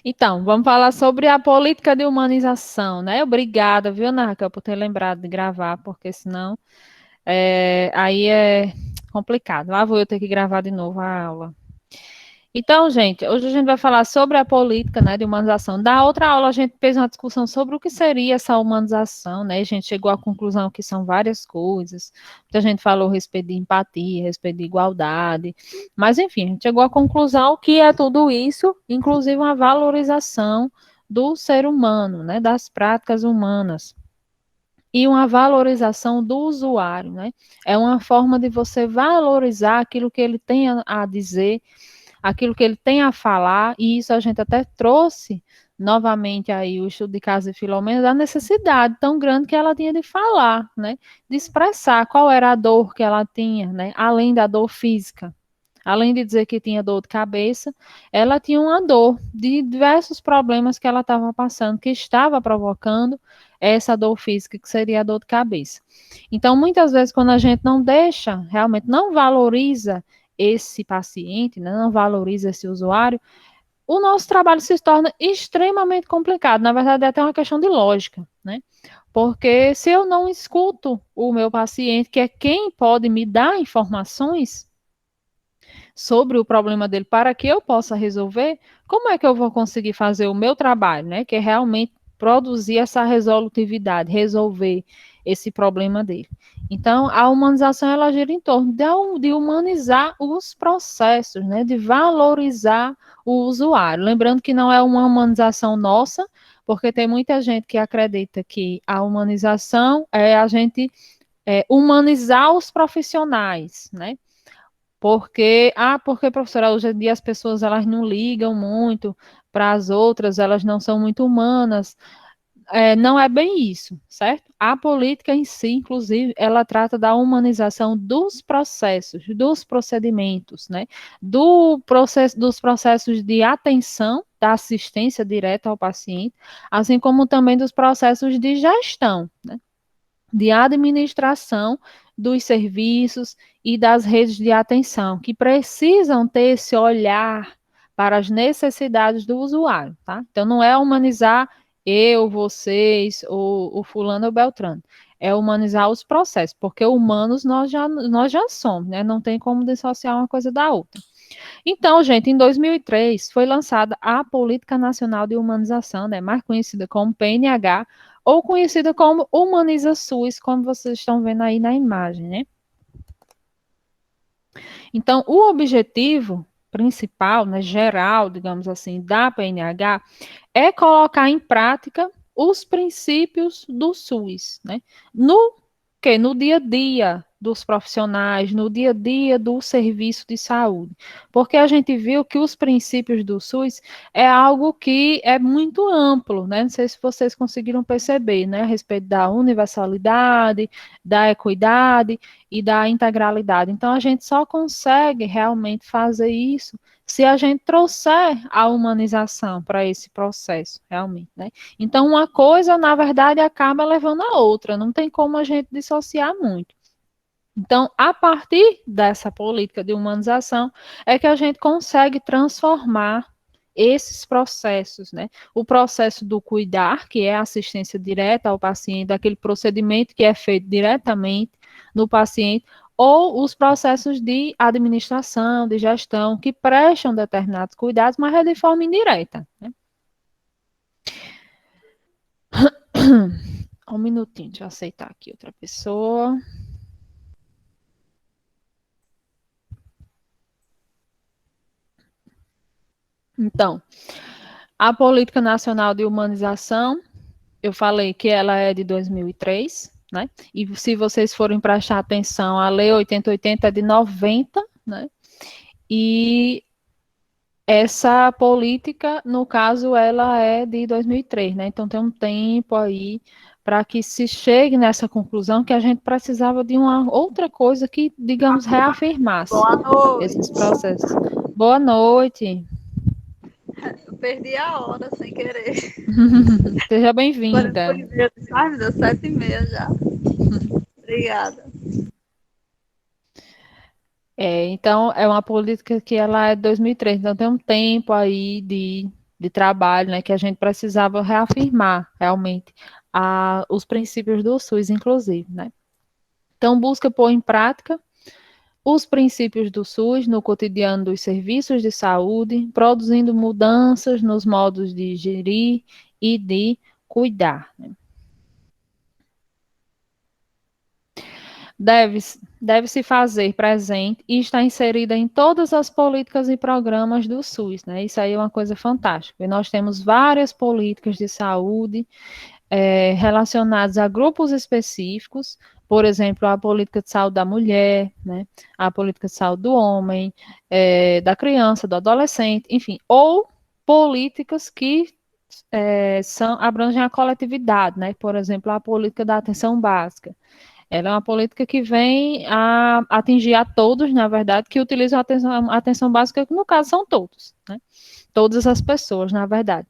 Então, vamos falar sobre a política de humanização, né? Obrigada, viu, Narca, por ter lembrado de gravar, porque senão aí é complicado. Lá vou eu ter que gravar de novo a aula. Então, gente, hoje a gente vai falar sobre a política, né, de humanização. Da outra aula, a gente fez uma discussão sobre o que seria essa humanização, né? A gente chegou à conclusão que são várias coisas. Muita gente falou a respeito de empatia, a respeito de igualdade. Mas, enfim, a gente chegou à conclusão que é tudo isso, inclusive uma valorização do ser humano, né, das práticas humanas. E uma valorização do usuário, né? É uma forma de você valorizar aquilo que ele tem a dizer, aquilo que ele tem a falar, e isso a gente até trouxe novamente aí o estudo de caso de Filomena, da necessidade tão grande que ela tinha de falar, né? De expressar qual era a dor que ela tinha, né? Além da dor física. Além de dizer que tinha dor de cabeça, ela tinha uma dor de diversos problemas que ela estava passando, que estava provocando essa dor física, que seria a dor de cabeça. Então, muitas vezes, quando a gente não deixa, realmente não valoriza esse paciente, né, não valoriza esse usuário, o nosso trabalho se torna extremamente complicado. Na verdade, é até uma questão de lógica, né? Porque se eu não escuto o meu paciente, que é quem pode me dar informações sobre o problema dele para que eu possa resolver, como é que eu vou conseguir fazer o meu trabalho, né? Que é realmente produzir essa resolutividade, resolver esse problema dele. Então, a humanização ela gira em torno de humanizar os processos, né? De valorizar o usuário. Lembrando que não é uma humanização nossa, porque tem muita gente que acredita que a humanização é a gente humanizar os profissionais, né? Porque, professora, hoje em dia as pessoas elas não ligam muito para as outras, elas não são muito humanas. Não é bem isso, certo? A política em si, inclusive, ela trata da humanização dos processos, dos procedimentos, né? Dos processos de atenção, da assistência direta ao paciente, assim como também dos processos de gestão, né? De administração dos serviços e das redes de atenção, que precisam ter esse olhar para as necessidades do usuário, tá? Então, não é humanizar eu, vocês, ou o fulano ou Beltrano. É humanizar os processos, porque humanos nós já somos, né? Não tem como dissociar uma coisa da outra. Então, gente, em 2003 foi lançada a Política Nacional de Humanização, né, mais conhecida como PNH, ou conhecida como Humaniza SUS, como vocês estão vendo aí na imagem, né? Então, o objetivo principal, né, geral, digamos assim, da PNH é colocar em prática os princípios do SUS, né? No dia a dia dos profissionais, no dia a dia do serviço de saúde. Porque a gente viu que os princípios do SUS é algo que é muito amplo, né? Não sei se vocês conseguiram perceber, né? A respeito da universalidade, da equidade e da integralidade. Então, a gente só consegue realmente fazer isso se a gente trouxer a humanização para esse processo, realmente, né? Então, uma coisa, na verdade, acaba levando a outra, não tem como a gente dissociar muito. Então, a partir dessa política de humanização, é que a gente consegue transformar esses processos, né? O processo do cuidar, que é a assistência direta ao paciente, aquele procedimento que é feito diretamente no paciente, ou os processos de administração, de gestão, que prestam determinados cuidados, mas é de forma indireta, né? Um minutinho, deixa eu aceitar aqui outra pessoa. Então, a Política Nacional de Humanização, eu falei que ela é de 2003, né? E se vocês forem prestar atenção, a Lei 8080 é de 90, né? E essa política, no caso, ela é de 2003, né? Então tem um tempo aí para que se chegue nessa conclusão que a gente precisava de uma outra coisa que, digamos, reafirmasse Boa esses noite. processos. Boa noite. Eu perdi a hora sem querer. Seja 40 bem-vinda. e meia. Ai, meu Deus, 7h30 já. Obrigada. Então, é uma política que ela é de 2003, então tem um tempo aí de de trabalho, né, que a gente precisava reafirmar realmente os princípios do SUS, inclusive, né. Então, busca pôr em prática os princípios do SUS no cotidiano dos serviços de saúde, produzindo mudanças nos modos de gerir e de cuidar. Deve-se fazer presente e estar inserida em todas as políticas e programas do SUS, né? Isso aí é uma coisa fantástica. E nós temos várias políticas de saúde relacionadas a grupos específicos, por exemplo, a política de saúde da mulher, né? A política de saúde do homem, da criança, do adolescente, enfim, ou políticas que abrangem a coletividade, né? Por exemplo, a política da atenção básica. Ela é uma política que vem a atingir a todos, na verdade, que utilizam a atenção básica, que no caso são todos, né? Todas as pessoas, na verdade.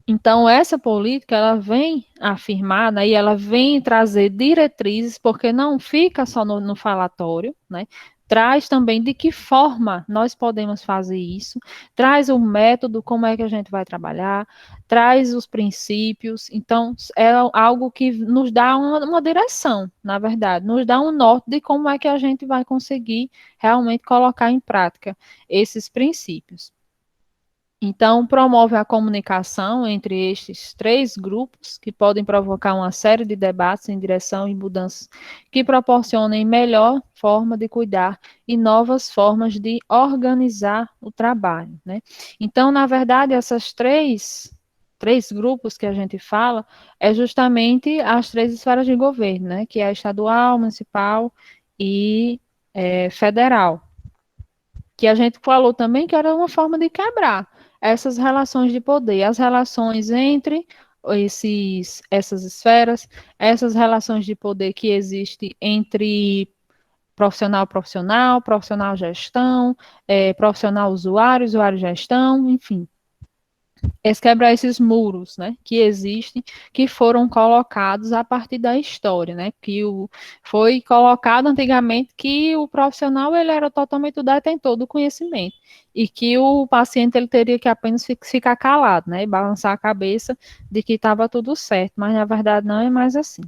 Então, essa política, ela vem afirmar, né, e ela vem trazer diretrizes, porque não fica só no falatório, né, traz também de que forma nós podemos fazer isso, traz o método, como é que a gente vai trabalhar, traz os princípios, então, é algo que nos dá uma direção, na verdade, nos dá um norte de como é que a gente vai conseguir realmente colocar em prática esses princípios. Então, promove a comunicação entre estes três grupos, que podem provocar uma série de debates em direção e mudanças que proporcionem melhor forma de cuidar e novas formas de organizar o trabalho, né? Então, na verdade, essas três grupos que a gente fala é justamente as três esferas de governo, né? Que é a estadual, municipal e federal, que a gente falou também que era uma forma de quebrar essas relações de poder, as relações entre essas esferas, essas relações de poder que existem entre profissional, profissional gestão, profissional usuário, usuário gestão, enfim, quebrar esses muros, né, que existem, que foram colocados a partir da história, né, foi colocado antigamente que o profissional ele era totalmente o detentor do conhecimento e que o paciente ele teria que apenas ficar calado, né, e balançar a cabeça de que estava tudo certo, mas na verdade não é mais assim.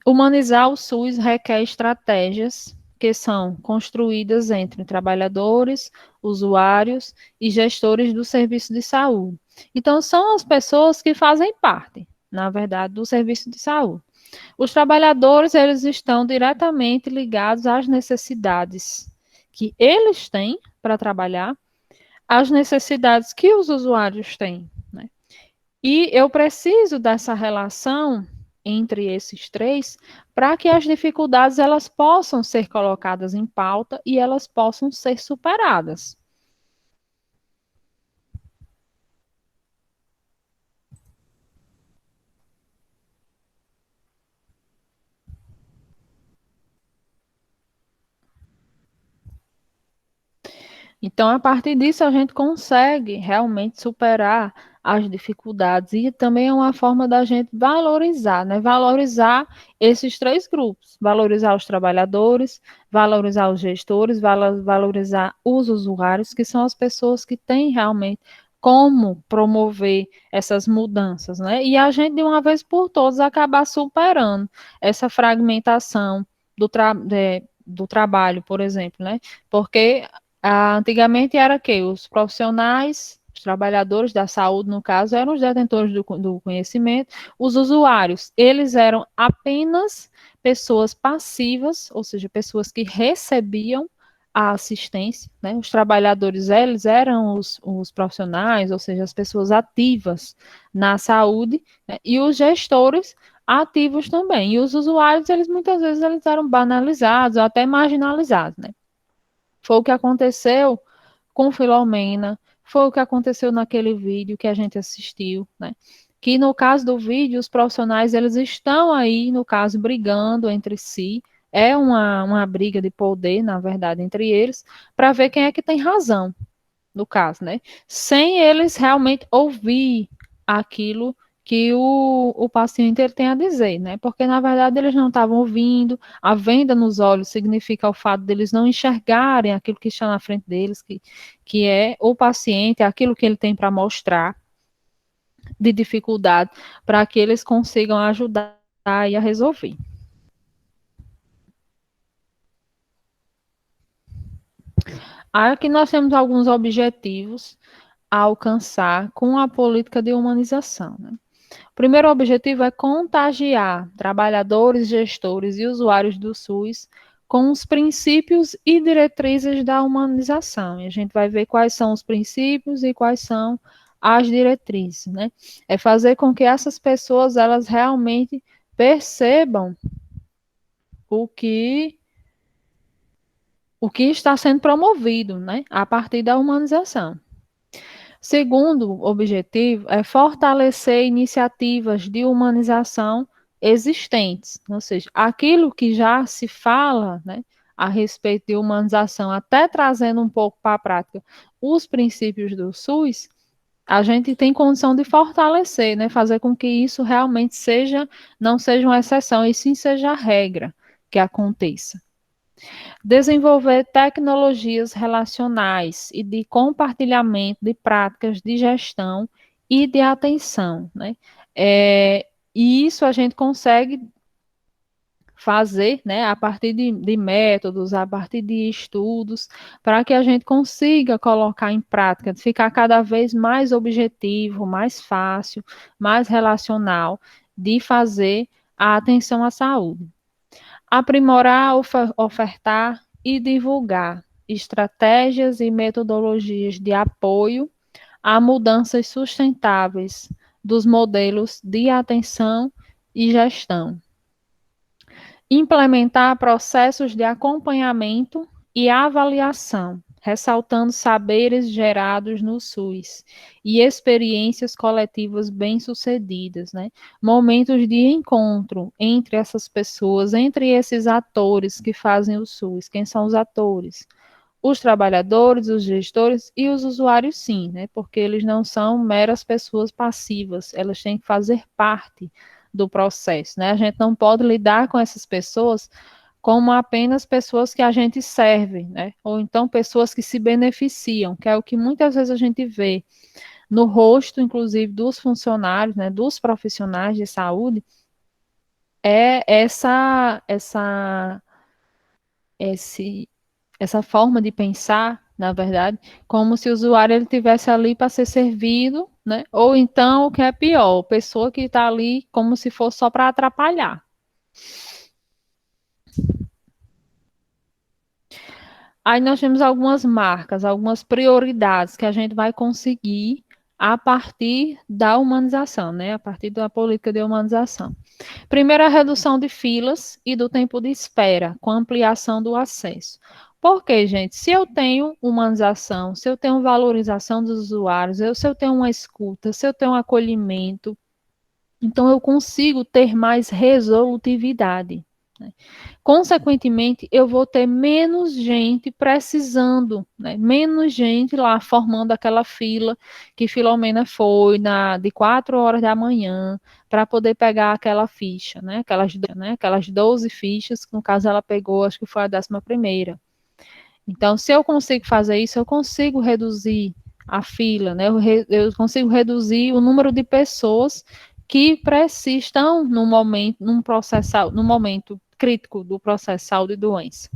Humanizar o SUS requer estratégias que são construídas entre trabalhadores, usuários e gestores do serviço de saúde. Então, são as pessoas que fazem parte, na verdade, do serviço de saúde. Os trabalhadores, eles estão diretamente ligados às necessidades que eles têm para trabalhar, às necessidades que os usuários têm, né? E eu preciso dessa relação entre esses três para que as dificuldades elas possam ser colocadas em pauta e elas possam ser superadas. Então, a partir disso, a gente consegue realmente superar as dificuldades e também é uma forma da gente valorizar, né? Valorizar esses três grupos, valorizar os trabalhadores, valorizar os gestores, valorizar os usuários, que são as pessoas que têm realmente como promover essas mudanças, né? E a gente, de uma vez por todas, acabar superando essa fragmentação do trabalho, por exemplo, né? Porque antigamente era que os profissionais, os trabalhadores da saúde, no caso, eram os detentores do conhecimento, os usuários, eles eram apenas pessoas passivas, ou seja, pessoas que recebiam a assistência, né? Os trabalhadores, eles eram os profissionais, ou seja, as pessoas ativas na saúde, né? E os gestores ativos também. E os usuários, eles muitas vezes eles eram banalizados, ou até marginalizados, né? Foi o que aconteceu com Filomena, foi o que aconteceu naquele vídeo que a gente assistiu, né? Que no caso do vídeo, os profissionais, eles estão aí, no caso, brigando entre si, é uma briga de poder, na verdade, entre eles, para ver quem é que tem razão, no caso, né? Sem eles realmente ouvir aquilo que o paciente ele tem a dizer, né? Porque, na verdade, eles não estavam ouvindo, a venda nos olhos significa o fato deles não enxergarem aquilo que está na frente deles, que é o paciente, aquilo que ele tem para mostrar de dificuldade, para que eles consigam ajudar e a resolver. Aqui nós temos alguns objetivos a alcançar com a política de humanização, né? O primeiro objetivo é contagiar trabalhadores, gestores e usuários do SUS com os princípios e diretrizes da humanização. E a gente vai ver quais são os princípios e quais são as diretrizes, né? É fazer com que essas pessoas elas realmente percebam o que o que está sendo promovido, né, a partir da humanização. Segundo objetivo é fortalecer iniciativas de humanização existentes, ou seja, aquilo que já se fala, né, a respeito de humanização, até trazendo um pouco para a prática os princípios do SUS, a gente tem condição de fortalecer, né, fazer com que isso realmente não seja uma exceção, e sim seja a regra que aconteça. Desenvolver tecnologias relacionais e de compartilhamento de práticas de gestão e de atenção, né? E isso a gente consegue fazer, né, a partir de métodos, a partir de estudos, para que a gente consiga colocar em prática, ficar cada vez mais objetivo, mais fácil, mais relacional de fazer a atenção à saúde. Aprimorar, ofertar e divulgar estratégias e metodologias de apoio a mudanças sustentáveis dos modelos de atenção e gestão. Implementar processos de acompanhamento e avaliação, ressaltando saberes gerados no SUS e experiências coletivas bem-sucedidas, né? Momentos de encontro entre essas pessoas, entre esses atores que fazem o SUS. Quem são os atores? Os trabalhadores, os gestores e os usuários, sim, né? Porque eles não são meras pessoas passivas, elas têm que fazer parte do processo, né? A gente não pode lidar com essas pessoas como apenas pessoas que a gente serve, né? Ou então pessoas que se beneficiam, que é o que muitas vezes a gente vê no rosto, inclusive, dos funcionários, né? Dos profissionais de saúde, é esse, essa forma de pensar, na verdade, como se o usuário ele tivesse ali para ser servido, né? Ou então, o que é pior, a pessoa que está ali como se fosse só para atrapalhar. Aí nós temos algumas marcas, algumas prioridades que a gente vai conseguir a partir da humanização, né? A partir da política de humanização. Primeiro, a redução de filas e do tempo de espera, com ampliação do acesso. Porque, gente, se eu tenho humanização, se eu tenho valorização dos usuários, se eu tenho uma escuta, se eu tenho um acolhimento, então eu consigo ter mais resolutividade, né? Consequentemente, eu vou ter menos gente precisando, né? Menos gente lá formando aquela fila que Filomena foi de 4 horas da manhã para poder pegar aquela ficha, né? Aquelas 12 fichas, que no caso ela pegou, acho que foi a 11ª. Então, se eu consigo fazer isso, eu consigo reduzir a fila, né? Eu consigo reduzir o número de pessoas que precisam no momento crítico do processo de saúde e doença.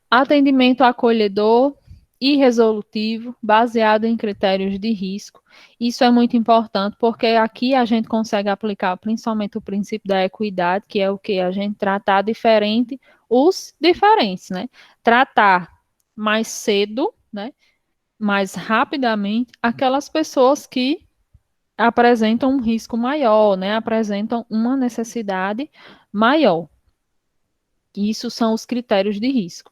Atendimento acolhedor e resolutivo, baseado em critérios de risco. Isso é muito importante, porque aqui a gente consegue aplicar principalmente o princípio da equidade, que é o que a gente tratar diferente os diferentes, né? Tratar mais cedo, né? Mais rapidamente, aquelas pessoas que apresentam um risco maior, né? Apresentam uma necessidade maior. Isso são os critérios de risco.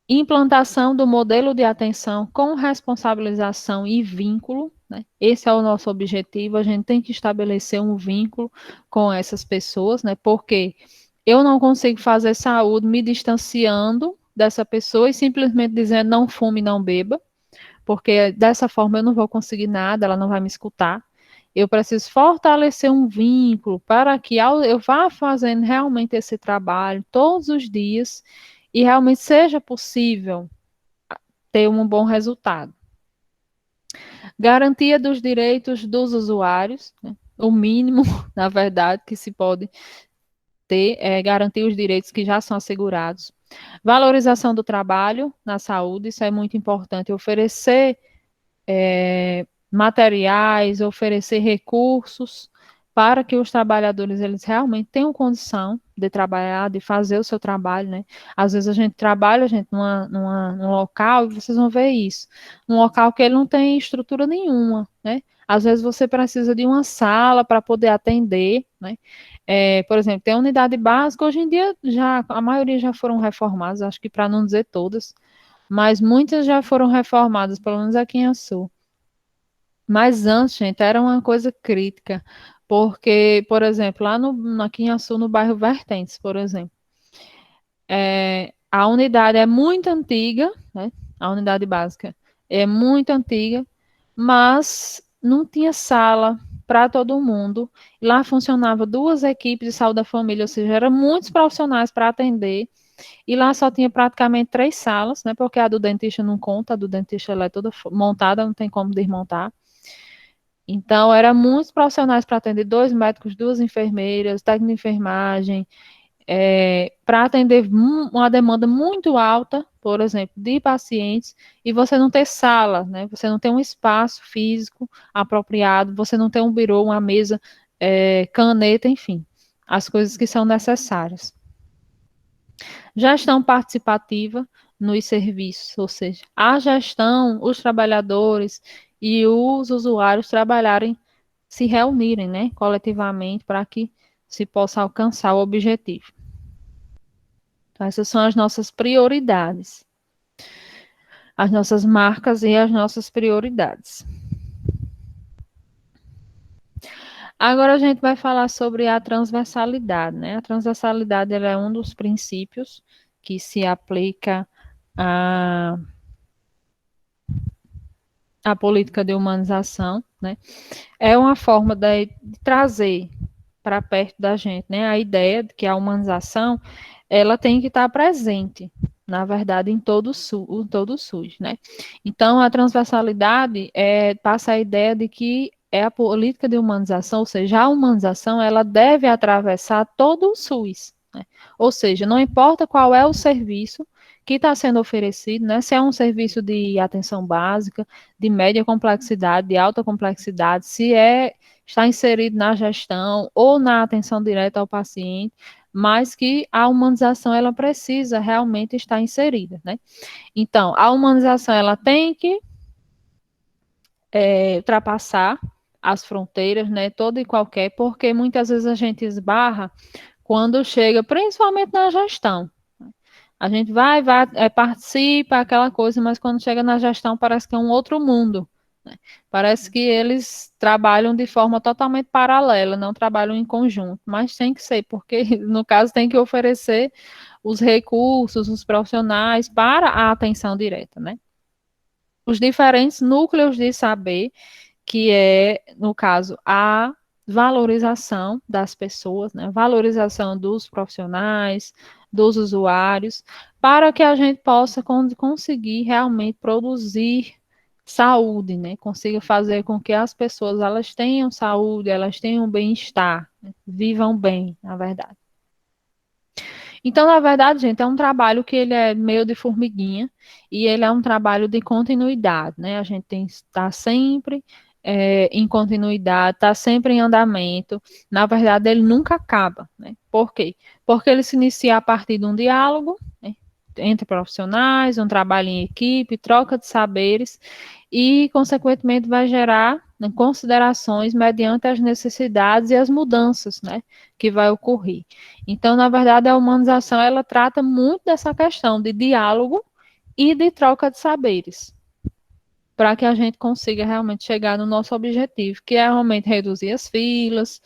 Implantação do modelo de atenção com responsabilização e vínculo, né? Esse é o nosso objetivo. A gente tem que estabelecer um vínculo com essas pessoas, né? Porque eu não consigo fazer saúde me distanciando dessa pessoa e simplesmente dizendo não fume, não beba, porque dessa forma eu não vou conseguir nada, ela não vai me escutar. Eu preciso fortalecer um vínculo para que eu vá fazendo realmente esse trabalho todos os dias e realmente seja possível ter um bom resultado. Garantia dos direitos dos usuários, né? O mínimo, na verdade, que se pode ter é garantir os direitos que já são assegurados. Valorização do trabalho na saúde, isso é muito importante. Oferecer materiais, oferecer recursos para que os trabalhadores eles realmente tenham condição de trabalhar, de fazer o seu trabalho, né? Às vezes a gente trabalha, a gente num local, e vocês vão ver isso, num local que ele não tem estrutura nenhuma, né? Às vezes você precisa de uma sala para poder atender, né? Por exemplo, tem unidade básica, hoje em dia já a maioria já foram reformadas, acho que para não dizer todas, mas muitas já foram reformadas, pelo menos aqui em Açu. Mas antes, gente, era uma coisa crítica, porque, por exemplo, aqui em Açu, no bairro Vertentes, por exemplo, a unidade é muito antiga, né? A unidade básica é muito antiga, mas não tinha sala para todo mundo. E lá funcionava duas equipes de saúde da família, ou seja, eram muitos profissionais para atender. E lá só tinha praticamente três salas, né? Porque a do dentista não conta, a do dentista ela é toda montada, não tem como desmontar. Então, era muitos profissionais para atender, dois médicos, duas enfermeiras, técnico de enfermagem, para atender uma demanda muito alta, por exemplo, de pacientes, e você não ter sala, né? Você não tem um espaço físico apropriado, você não tem um birô, uma mesa, caneta, enfim, as coisas que são necessárias. Gestão participativa nos serviços, ou seja, a gestão, os trabalhadores e os usuários trabalharem, se reunirem, né, coletivamente para que se possa alcançar o objetivo. Então, essas são as nossas prioridades, as nossas marcas e as nossas prioridades. Agora a gente vai falar sobre a transversalidade, né? A transversalidade ela é um dos princípios que se aplica a política de humanização, né? É uma forma de trazer para perto da gente, né? A ideia de que a humanização ela tem que estar presente, na verdade, em todo o SUS, né? Então, a transversalidade passa a ideia de que é a política de humanização, ou seja, a humanização ela deve atravessar todo o SUS, né? Ou seja, não importa qual é o serviço que está sendo oferecido, né? Se é um serviço de atenção básica, de média complexidade, de alta complexidade, se está inserido na gestão ou na atenção direta ao paciente, mas que a humanização ela precisa realmente estar inserida, né? Então, a humanização ela tem que ultrapassar as fronteiras, né? Toda e qualquer, porque muitas vezes a gente esbarra quando chega, principalmente na gestão. A gente vai, participa, aquela coisa, mas quando chega na gestão parece que é um outro mundo, né? Parece que eles trabalham de forma totalmente paralela, não trabalham em conjunto, mas tem que ser, porque no caso tem que oferecer os recursos, os profissionais para a atenção direta, né? Os diferentes núcleos de saber, que é, no caso, a valorização das pessoas, né? Valorização dos profissionais, dos usuários, para que a gente possa conseguir realmente produzir saúde, né? Consiga fazer com que as pessoas elas tenham saúde, elas tenham bem-estar, né? Vivam bem, na verdade. Então, na verdade, gente, é um trabalho que ele é meio de formiguinha e ele é um trabalho de continuidade, né? A gente tem que estar sempre em continuidade, está sempre em andamento. Na verdade, ele nunca acaba, né? Por quê? Porque ele se inicia a partir de um diálogo, né, entre profissionais, um trabalho em equipe, troca de saberes e, consequentemente, vai gerar, né, considerações mediante as necessidades e as mudanças, né, que vai ocorrer. Então, na verdade, a humanização ela trata muito dessa questão de diálogo e de troca de saberes, para que a gente consiga realmente chegar no nosso objetivo, que é realmente reduzir as filas.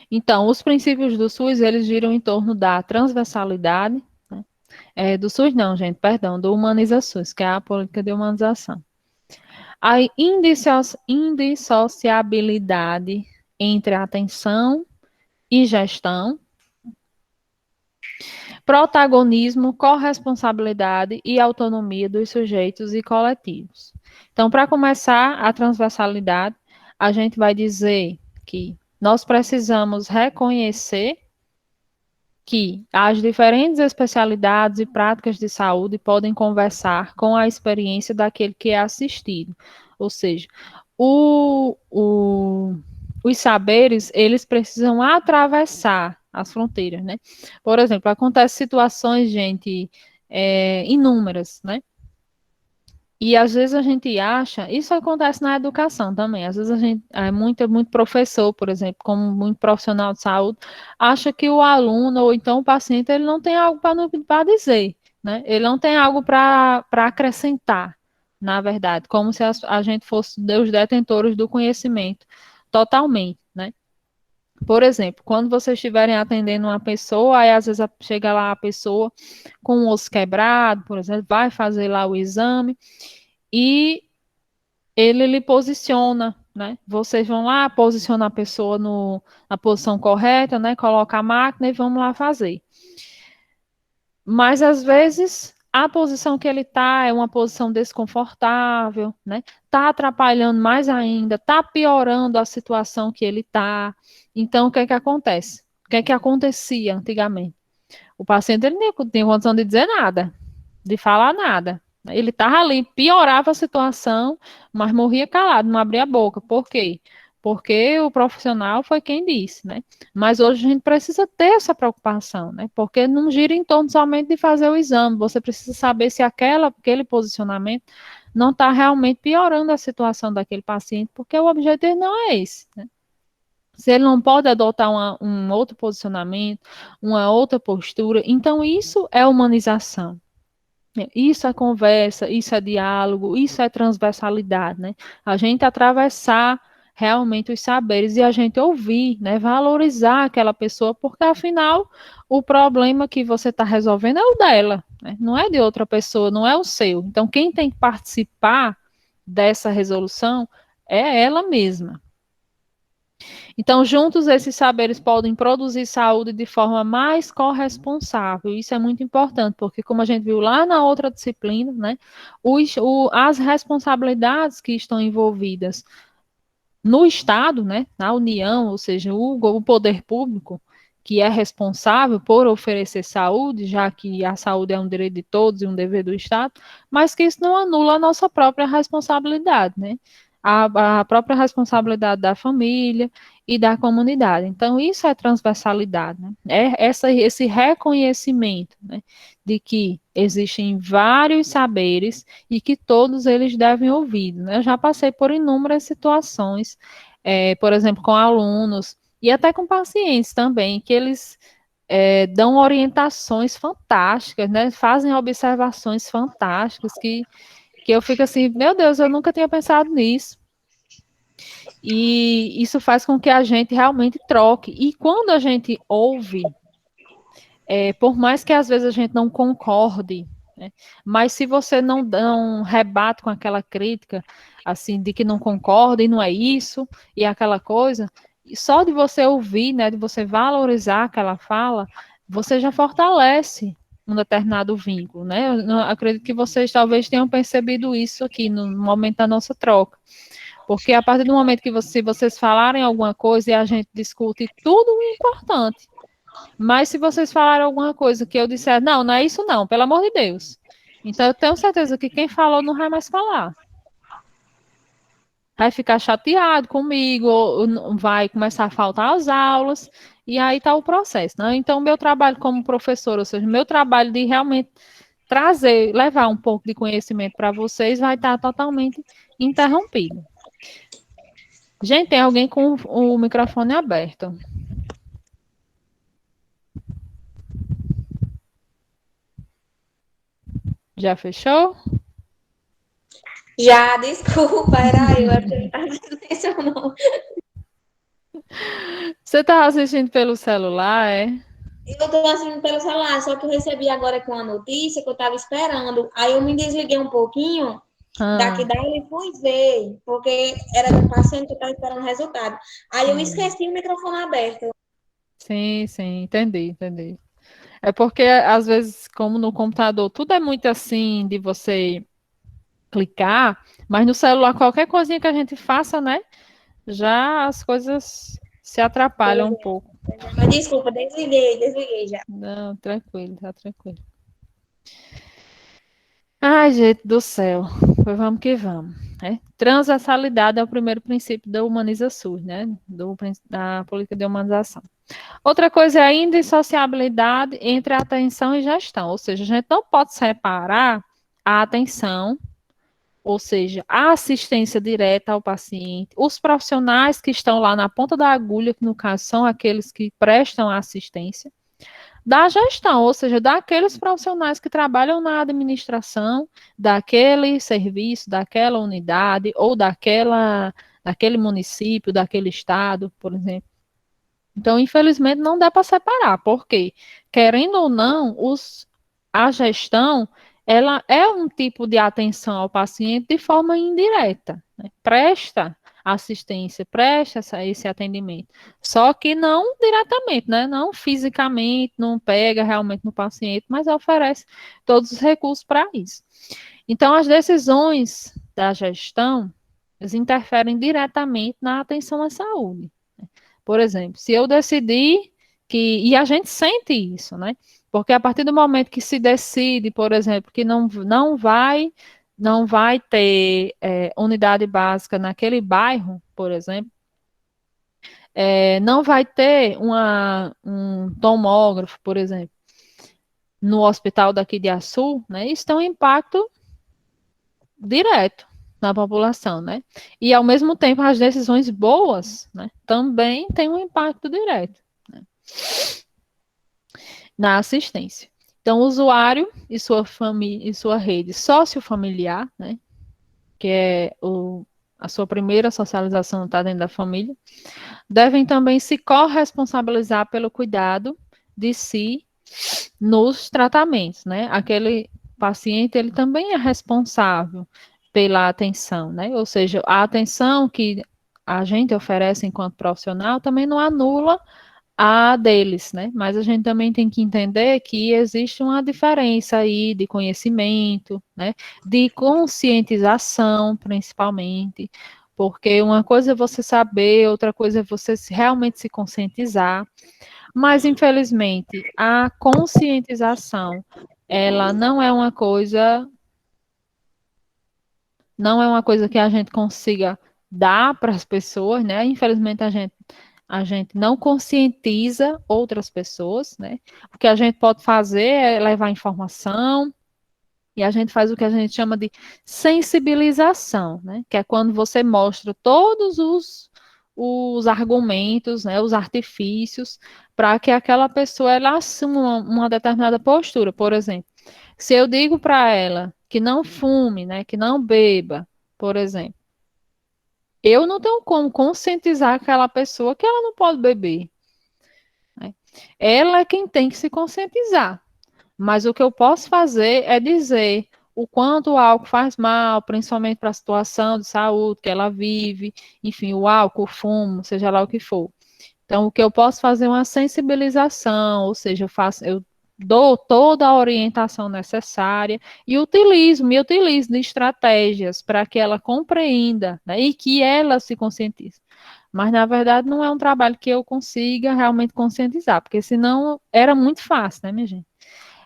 Então, os princípios do SUS, eles giram em torno da transversalidade, né? Do SUS não, gente, perdão, do Humaniza SUS, que é a política de humanização. A indissociabilidade entre atenção e gestão, protagonismo, corresponsabilidade e autonomia dos sujeitos e coletivos. Então, para começar a transversalidade, a gente vai dizer que nós precisamos reconhecer que as diferentes especialidades e práticas de saúde podem conversar com a experiência daquele que é assistido. Ou seja, os saberes, eles precisam atravessar as fronteiras, né? Por exemplo, acontecem situações, gente, inúmeras, né? E às vezes a gente acha, isso acontece na educação também, às vezes a gente, muito professor, por exemplo, como muito profissional de saúde, acha que o aluno ou então o paciente, ele não tem algo para dizer, né? Ele não tem algo para acrescentar, na verdade, como se a gente fosse os detentores do conhecimento, totalmente, né? Por exemplo, quando vocês estiverem atendendo uma pessoa, aí às vezes chega lá a pessoa com o osso quebrado, por exemplo, vai fazer lá o exame, e ele lhe posiciona, né? Vocês vão lá, posicionar a pessoa na posição correta, né? Coloca a máquina e vamos lá fazer. Mas às vezes a posição que ele está é uma posição desconfortável, né? Está atrapalhando mais ainda, está piorando a situação que ele está. Então, o que é que acontece? O que é que acontecia antigamente? O paciente ele não tinha condição de dizer nada, de falar nada. Ele estava ali, piorava a situação, mas morria calado, não abria a boca. Por quê? Porque o profissional foi quem disse, né? Mas hoje a gente precisa ter essa preocupação, né? Porque não gira em torno somente de fazer o exame. Você precisa saber se aquele posicionamento não está realmente piorando a situação daquele paciente, porque o objetivo não é esse, né? Se ele não pode adotar um outro posicionamento, uma outra postura, então isso é humanização. Isso é conversa, isso é diálogo, isso é transversalidade, né? A gente atravessar realmente os saberes e a gente ouvir, né? Valorizar aquela pessoa, porque afinal o problema que você está resolvendo é o dela, né? Não é de outra pessoa, não é o seu. Então quem tem que participar dessa resolução é ela mesma. Então, juntos, esses saberes podem produzir saúde de forma mais corresponsável. Isso é muito importante, porque, como a gente viu lá na outra disciplina, né, as responsabilidades que estão envolvidas no Estado, né, na União, ou seja, o poder público, que é responsável por oferecer saúde, já que a saúde é um direito de todos e um dever do Estado, mas que isso não anula a nossa própria responsabilidade, né? A própria responsabilidade da família e da comunidade. Então, isso é transversalidade, né? Esse reconhecimento, né, de que existem vários saberes e que todos eles devem ouvir, né? Eu já passei por inúmeras situações, por exemplo, com alunos e até com pacientes também, que eles dão orientações fantásticas, né? Fazem observações fantásticas que eu fico assim, meu Deus, eu nunca tinha pensado nisso. E isso faz com que a gente realmente troque. E quando a gente ouve, por mais que às vezes a gente não concorde, né, mas se você não rebate com aquela crítica, assim, de que não concorda e não é isso, e aquela coisa, só de você ouvir, né, de você valorizar aquela fala, você já fortalece um determinado vínculo, né? Eu acredito que vocês talvez tenham percebido isso aqui no momento da nossa troca. Porque a partir do momento que vocês falarem alguma coisa e a gente discute tudo importante, mas se vocês falarem alguma coisa que eu disser, não, não é isso não, pelo amor de Deus. Então eu tenho certeza que quem falou não vai mais falar. Vai ficar chateado comigo, ou vai começar a faltar as aulas, e aí está o processo, né? Então, meu trabalho como professor, ou seja, meu trabalho de realmente trazer, levar um pouco de conhecimento para vocês, vai estar totalmente interrompido. Gente, tem alguém com o microfone aberto. Já fechou? Já, desculpa, era eu, é porque eu estava mencionando. Você estava assistindo pelo celular, é? Eu estou assistindo pelo celular, só que eu recebi agora com a notícia que eu estava esperando. Aí eu me desliguei um pouquinho Daqui Ah, daí eu fui ver, porque era de um paciente que estava esperando resultado. Aí eu esqueci o microfone aberto. sim, sim, entendi, entendi. É porque, às vezes, como no computador, tudo é muito assim de você clicar, mas no celular, qualquer coisinha que a gente faça, né? Já as coisas se atrapalham Pois um é, pouco. pois é. Mas desculpa, desliguei já. Não, tranquilo, tá tranquilo. Ai, gente do céu. Pois vamos que vamos. Né? Transversalidade é o primeiro princípio da Humaniza SUS, né? Da política de humanização. Outra coisa é a indissociabilidade entre atenção e gestão, ou seja, a gente não pode separar a atenção, ou seja, a assistência direta ao paciente, os profissionais que estão lá na ponta da agulha, que no caso são aqueles que prestam a assistência, da gestão, ou seja, daqueles profissionais que trabalham na administração daquele serviço, daquela unidade ou daquele município, daquele estado, por exemplo. Então, infelizmente, não dá para separar, porque, querendo ou não, a gestão ela é um tipo de atenção ao paciente de forma indireta, né? Presta assistência, presta esse atendimento, só que não diretamente, né? Não fisicamente, não pega realmente no paciente, mas oferece todos os recursos para isso. Então, as decisões da gestão, eles interferem diretamente na atenção à saúde. Por exemplo, se eu decidir que. E a gente sente isso, né? Porque a partir do momento que se decide, por exemplo, que não vai ter unidade básica naquele bairro, por exemplo, não vai ter um tomógrafo, por exemplo, no hospital daqui de Açu, né? Isso tem um impacto direto na população, né? E ao mesmo tempo as decisões boas, né, também têm um impacto direto, né, na assistência. Então, o usuário e sua família e sua rede sociofamiliar, né, que é a sua primeira socialização está dentro da família, devem também se corresponsabilizar pelo cuidado de si nos tratamentos, né? Aquele paciente, ele também é responsável pela atenção, né? Ou seja, a atenção que a gente oferece enquanto profissional também não anula a deles, né? Mas a gente também tem que entender que existe uma diferença aí de conhecimento, né? De conscientização, principalmente, porque uma coisa é você saber, outra coisa é você realmente se conscientizar. Mas, infelizmente, a conscientização, ela não é uma coisa que a gente consiga dar para as pessoas, né? Infelizmente, a gente não conscientiza outras pessoas, né? O que a gente pode fazer é levar informação, e a gente faz o que a gente chama de sensibilização, né? Que é quando você mostra todos os argumentos, né? Os artifícios, para que aquela pessoa ela assuma uma determinada postura. Por exemplo, se eu digo para ela que não fume, né? Que não beba, por exemplo, eu não tenho como conscientizar aquela pessoa que ela não pode beber, né? Ela é quem tem que se conscientizar. Mas o que eu posso fazer é dizer o quanto o álcool faz mal, principalmente para a situação de saúde que ela vive, enfim, o álcool, o fumo, seja lá o que for. Então, o que eu posso fazer é uma sensibilização, ou seja, eu dou toda a orientação necessária e me utilizo de estratégias para que ela compreenda, né, e que ela se conscientize. Mas, na verdade, não é um trabalho que eu consiga realmente conscientizar, porque senão era muito fácil, né, minha gente?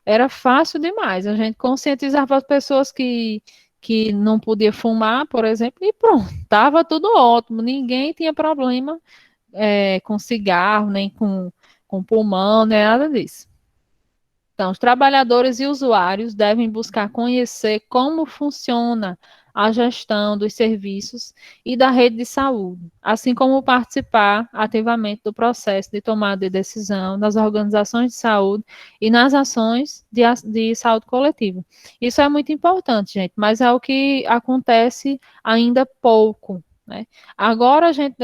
Era fácil demais. A gente conscientizava as pessoas que não podia fumar, por exemplo, e pronto, estava tudo ótimo. Ninguém tinha problema com cigarro, nem com pulmão, nem nada disso. Então, os trabalhadores e usuários devem buscar conhecer como funciona a gestão dos serviços e da rede de saúde, assim como participar ativamente do processo de tomada de decisão nas organizações de saúde e nas ações de saúde coletiva. Isso é muito importante, gente, mas é o que acontece ainda pouco, né? Agora a gente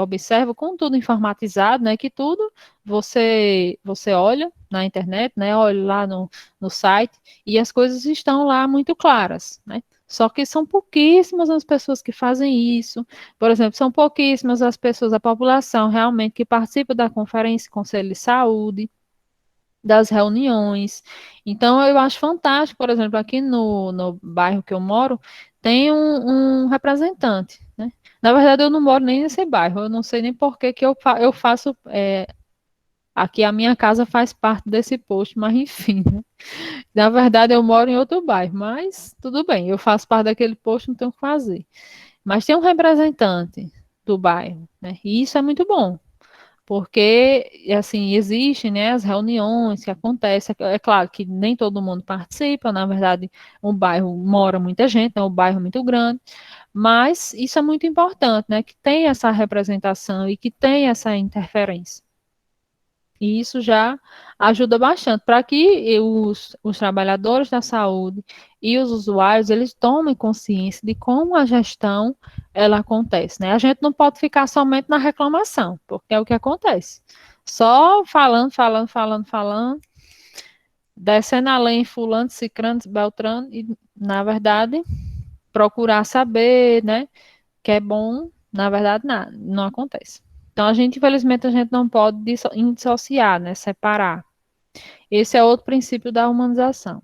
observa com tudo informatizado, né, que tudo você olha na internet, né? Olha lá no site e as coisas estão lá muito claras, né? Só que são pouquíssimas as pessoas que fazem isso. Por exemplo, são pouquíssimas as pessoas, a população realmente que participa da conferência, Conselho de Saúde, das reuniões. Então, eu acho fantástico, por exemplo, aqui no bairro que eu moro, tem um representante, né? Na verdade, eu não moro nem nesse bairro, eu não sei nem por que que eu faço. Aqui a minha casa faz parte desse posto, mas enfim, né? Na verdade, eu moro em outro bairro, mas tudo bem, eu faço parte daquele posto, não tenho o que fazer. Mas tem um representante do bairro, né? E isso é muito bom. Porque, assim, existem, né, as reuniões que acontecem. É claro que nem todo mundo participa, na verdade, um bairro mora muita gente, é um bairro muito grande, mas isso é muito importante, né, que tem essa representação e que tem essa interferência. E isso já ajuda bastante para que os trabalhadores da saúde e os usuários eles tomem consciência de como a gestão ela acontece, né? A gente não pode ficar somente na reclamação, porque é o que acontece. Só falando, falando, falando, falando, descendo além fulano, cicrano, beltrano e na verdade procurar saber, né, que é bom, na verdade nada, não acontece. Então a gente, infelizmente, a gente não pode dissociar, né, separar. Esse é outro princípio da humanização.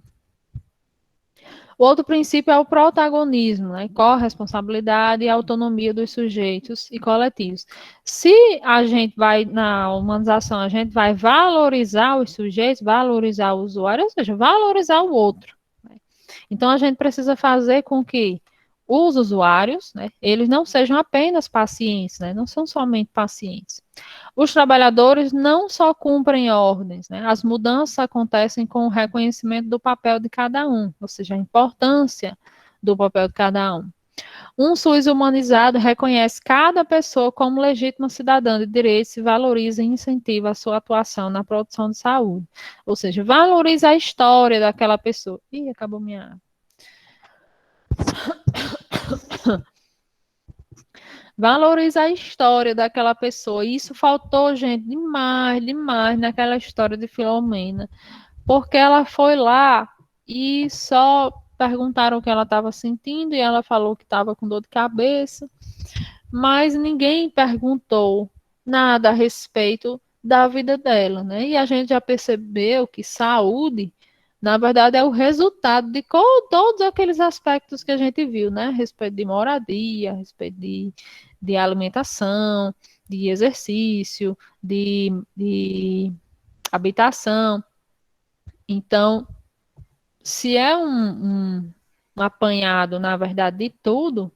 O outro princípio é o protagonismo, né? Corresponsabilidade e autonomia dos sujeitos e coletivos. Se a gente vai na humanização, a gente vai valorizar os sujeitos, valorizar o usuário, ou seja, valorizar o outro. Né? Então a gente precisa fazer com que os usuários, né, eles não sejam apenas pacientes, né, não são somente pacientes. Os trabalhadores não só cumprem ordens, né? As mudanças acontecem com o reconhecimento do papel de cada um, ou seja, a importância do papel de cada um. Um SUS humanizado reconhece cada pessoa como legítima cidadã de direitos e valoriza e incentiva a sua atuação na produção de saúde. Ou seja, valoriza a história daquela pessoa. Ih, acabou minha água. Valoriza a história daquela pessoa. E isso faltou, gente, demais, demais naquela história de Filomena. Porque ela foi lá e só perguntaram o que ela estava sentindo e ela falou que estava com dor de cabeça, mas ninguém perguntou nada a respeito da vida dela, né? E a gente já percebeu que saúde, na verdade, é o resultado de todos aqueles aspectos que a gente viu, né? A respeito de moradia, a respeito de alimentação, de exercício, de habitação. Então, se é um apanhado, na verdade, de tudo,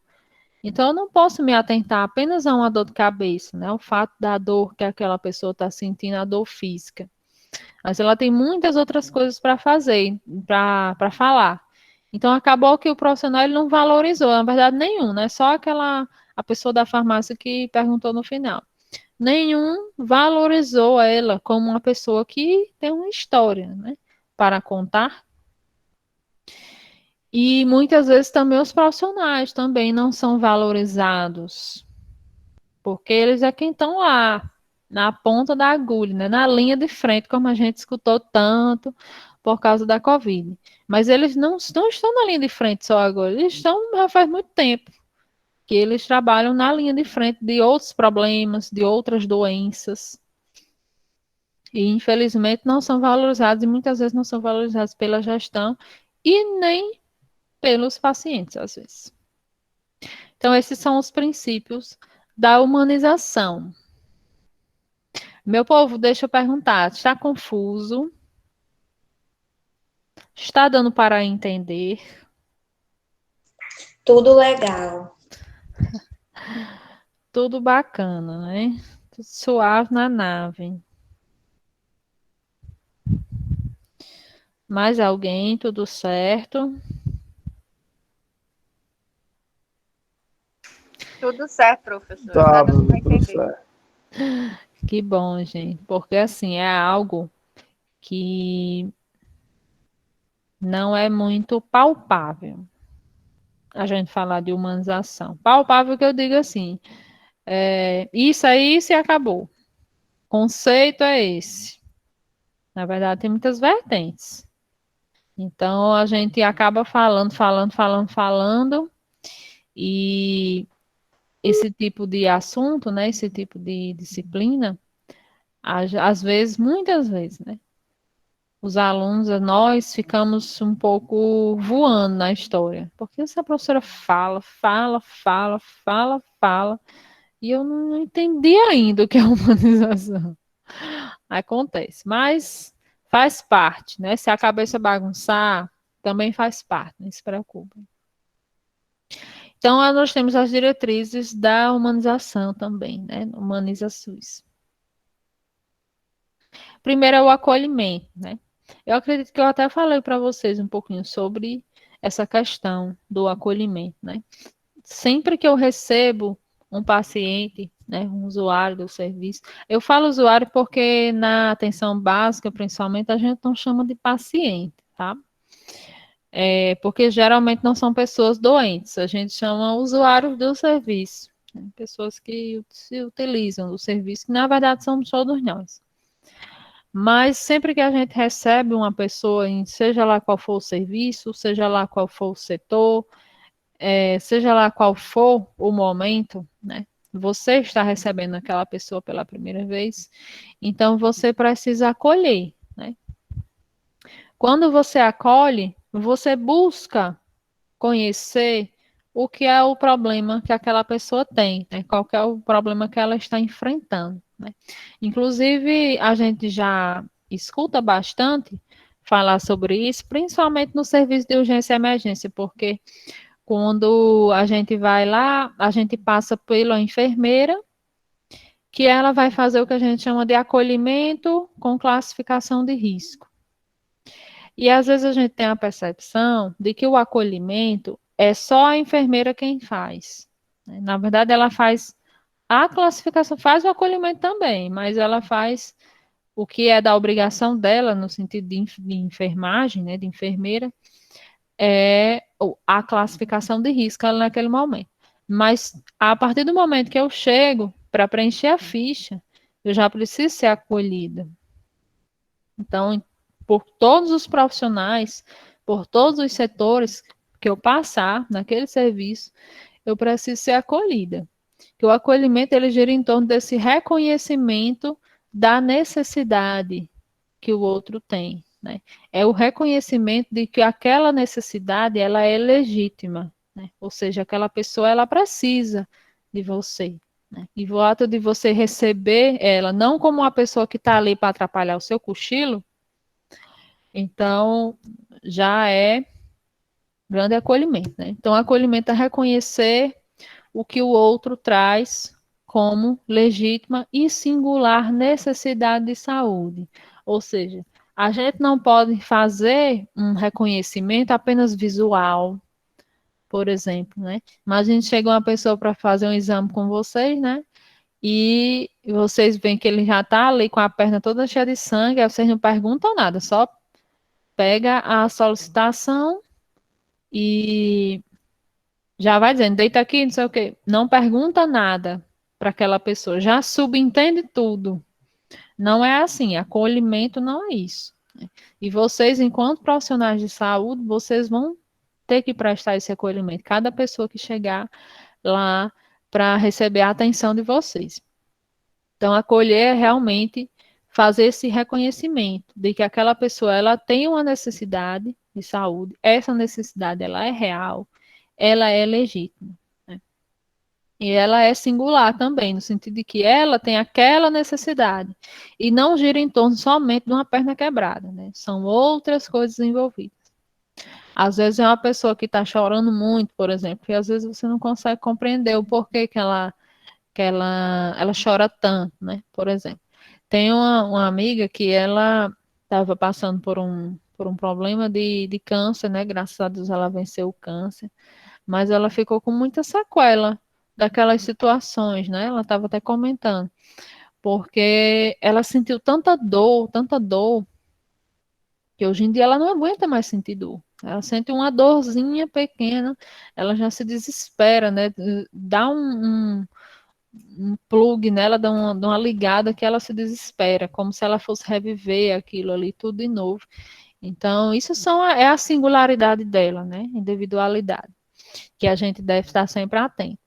então eu não posso me atentar apenas a uma dor de cabeça, né? O fato da dor que aquela pessoa está sentindo, a dor física. Mas ela tem muitas outras coisas para fazer, para falar. Então acabou que o profissional ele não valorizou, na verdade, nenhum, né? Só a pessoa da farmácia que perguntou no final. Nenhum valorizou ela como uma pessoa que tem uma história, né? Para contar. E muitas vezes também os profissionais também não são valorizados, porque eles é quem estão lá, na ponta da agulha, né? Na linha de frente, como a gente escutou tanto por causa da Covid. Mas eles não estão na linha de frente só agora, eles estão já faz muito tempo que eles trabalham na linha de frente de outros problemas, de outras doenças. E infelizmente não são valorizados e muitas vezes não são valorizados pela gestão e nem pelos pacientes, às vezes. Então, esses são os princípios da humanização. Meu povo, deixa eu perguntar, está confuso? Está dando para entender? Tudo legal. Tudo bacana, né? Tudo suave na nave. Mais alguém? Tudo certo? Tudo certo, professor. Tá Tá, dando para tudo entender. certo. Que bom, gente. Porque assim, é algo que não é muito palpável a gente falar de humanização. Palpável que eu digo assim, isso é isso e acabou. Conceito é esse. Na verdade, tem muitas vertentes. Então, a gente acaba falando, e esse tipo de assunto, né, esse tipo de disciplina, às vezes, muitas vezes, né, os alunos, nós ficamos um pouco voando na história, porque essa professora fala, e eu não entendi ainda o que é humanização. Acontece, mas faz parte, né? Se a cabeça bagunçar, também faz parte, não se preocupe. Então, nós temos as diretrizes da humanização também, né? Humaniza SUS. Primeiro é o acolhimento, né? Eu acredito que eu até falei para vocês um pouquinho sobre essa questão do acolhimento, né? Sempre que eu recebo um paciente, né, um usuário do serviço, eu falo usuário porque na atenção básica, principalmente, a gente não chama de paciente, tá? Porque geralmente não são pessoas doentes, a gente chama usuários do serviço, né? Pessoas que se utilizam do serviço, que na verdade somos todos nós. Mas sempre que a gente recebe uma pessoa, seja lá qual for o serviço, seja lá qual for o setor, seja lá qual for o momento, né? Você está recebendo aquela pessoa pela primeira vez, então você precisa acolher, né? Quando você acolhe, você busca conhecer o que é o problema que aquela pessoa tem, né? Qual que é o problema que ela está enfrentando, né? Inclusive, a gente já escuta bastante falar sobre isso, principalmente no serviço de urgência e emergência, porque quando a gente vai lá, a gente passa pela enfermeira, que ela vai fazer o que a gente chama de acolhimento com classificação de risco. E às vezes a gente tem a percepção de que o acolhimento é só a enfermeira quem faz, né? Na verdade, ela faz a classificação, faz o acolhimento também, mas ela faz o que é da obrigação dela, no sentido de enfermagem, né, de enfermeira, é a classificação de risco ali naquele momento. Mas a partir do momento que eu chego para preencher a ficha, eu já preciso ser acolhida. Então, por todos os profissionais, por todos os setores que eu passar naquele serviço, eu preciso ser acolhida. Que o acolhimento ele gira em torno desse reconhecimento da necessidade que o outro tem, né? É o reconhecimento de que aquela necessidade ela é legítima, né? Ou seja, aquela pessoa ela precisa de você, né? E o ato de você receber ela não como uma pessoa que está ali para atrapalhar o seu cochilo, então já é grande acolhimento, né? Então, acolhimento é reconhecer o que o outro traz como legítima e singular necessidade de saúde. Ou seja, a gente não pode fazer um reconhecimento apenas visual, por exemplo, né? Imagina chega uma pessoa para fazer um exame com vocês, né? E vocês veem que ele já está ali com a perna toda cheia de sangue, aí vocês não perguntam nada, só pega a solicitação e já vai dizendo, deita aqui, não sei o quê. Não pergunta nada para aquela pessoa, já subentende tudo. Não é assim, acolhimento não é isso, né? E vocês, enquanto profissionais de saúde, vocês vão ter que prestar esse acolhimento. Cada pessoa que chegar lá para receber a atenção de vocês. Então, acolher é realmente fazer esse reconhecimento de que aquela pessoa ela tem uma necessidade de saúde, essa necessidade ela é real, ela é legítima, né? E ela é singular também, no sentido de que ela tem aquela necessidade e não gira em torno somente de uma perna quebrada, né? São outras coisas envolvidas. Às vezes é uma pessoa que está chorando muito, por exemplo, e às vezes você não consegue compreender o porquê que ela chora tanto, né? Por exemplo. Tem uma amiga que ela estava passando por um problema de câncer, né? Graças a Deus ela venceu o câncer, mas ela ficou com muita sequela daquelas situações, né? Ela estava até comentando, porque ela sentiu tanta dor, que hoje em dia ela não aguenta mais sentir dor. Ela sente uma dorzinha pequena, ela já se desespera, né? Dá um plug nela, dá uma ligada que ela se desespera, como se ela fosse reviver aquilo ali tudo de novo. Então, isso é a singularidade dela, né? Individualidade, que a gente deve estar sempre atento.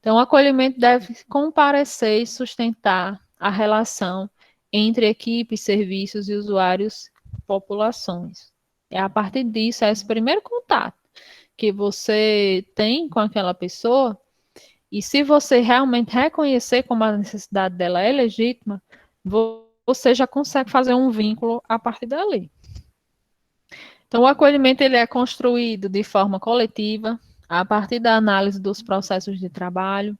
Então, o acolhimento deve comparecer e sustentar a relação entre equipes, serviços e usuários, populações. É a partir disso, é esse primeiro contato que você tem com aquela pessoa, e se você realmente reconhecer como a necessidade dela é legítima, você já consegue fazer um vínculo a partir dali. Então, o acolhimento ele é construído de forma coletiva, a partir da análise dos processos de trabalho,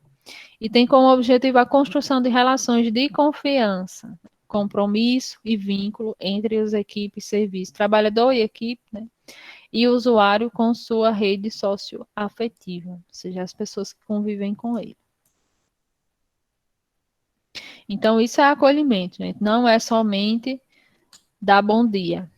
e tem como objetivo a construção de relações de confiança, compromisso e vínculo entre as equipes, serviço, trabalhador e equipe, né? E o usuário com sua rede socioafetiva, ou seja, as pessoas que convivem com ele. Então, isso é acolhimento, gente. Não é somente dar bom dia.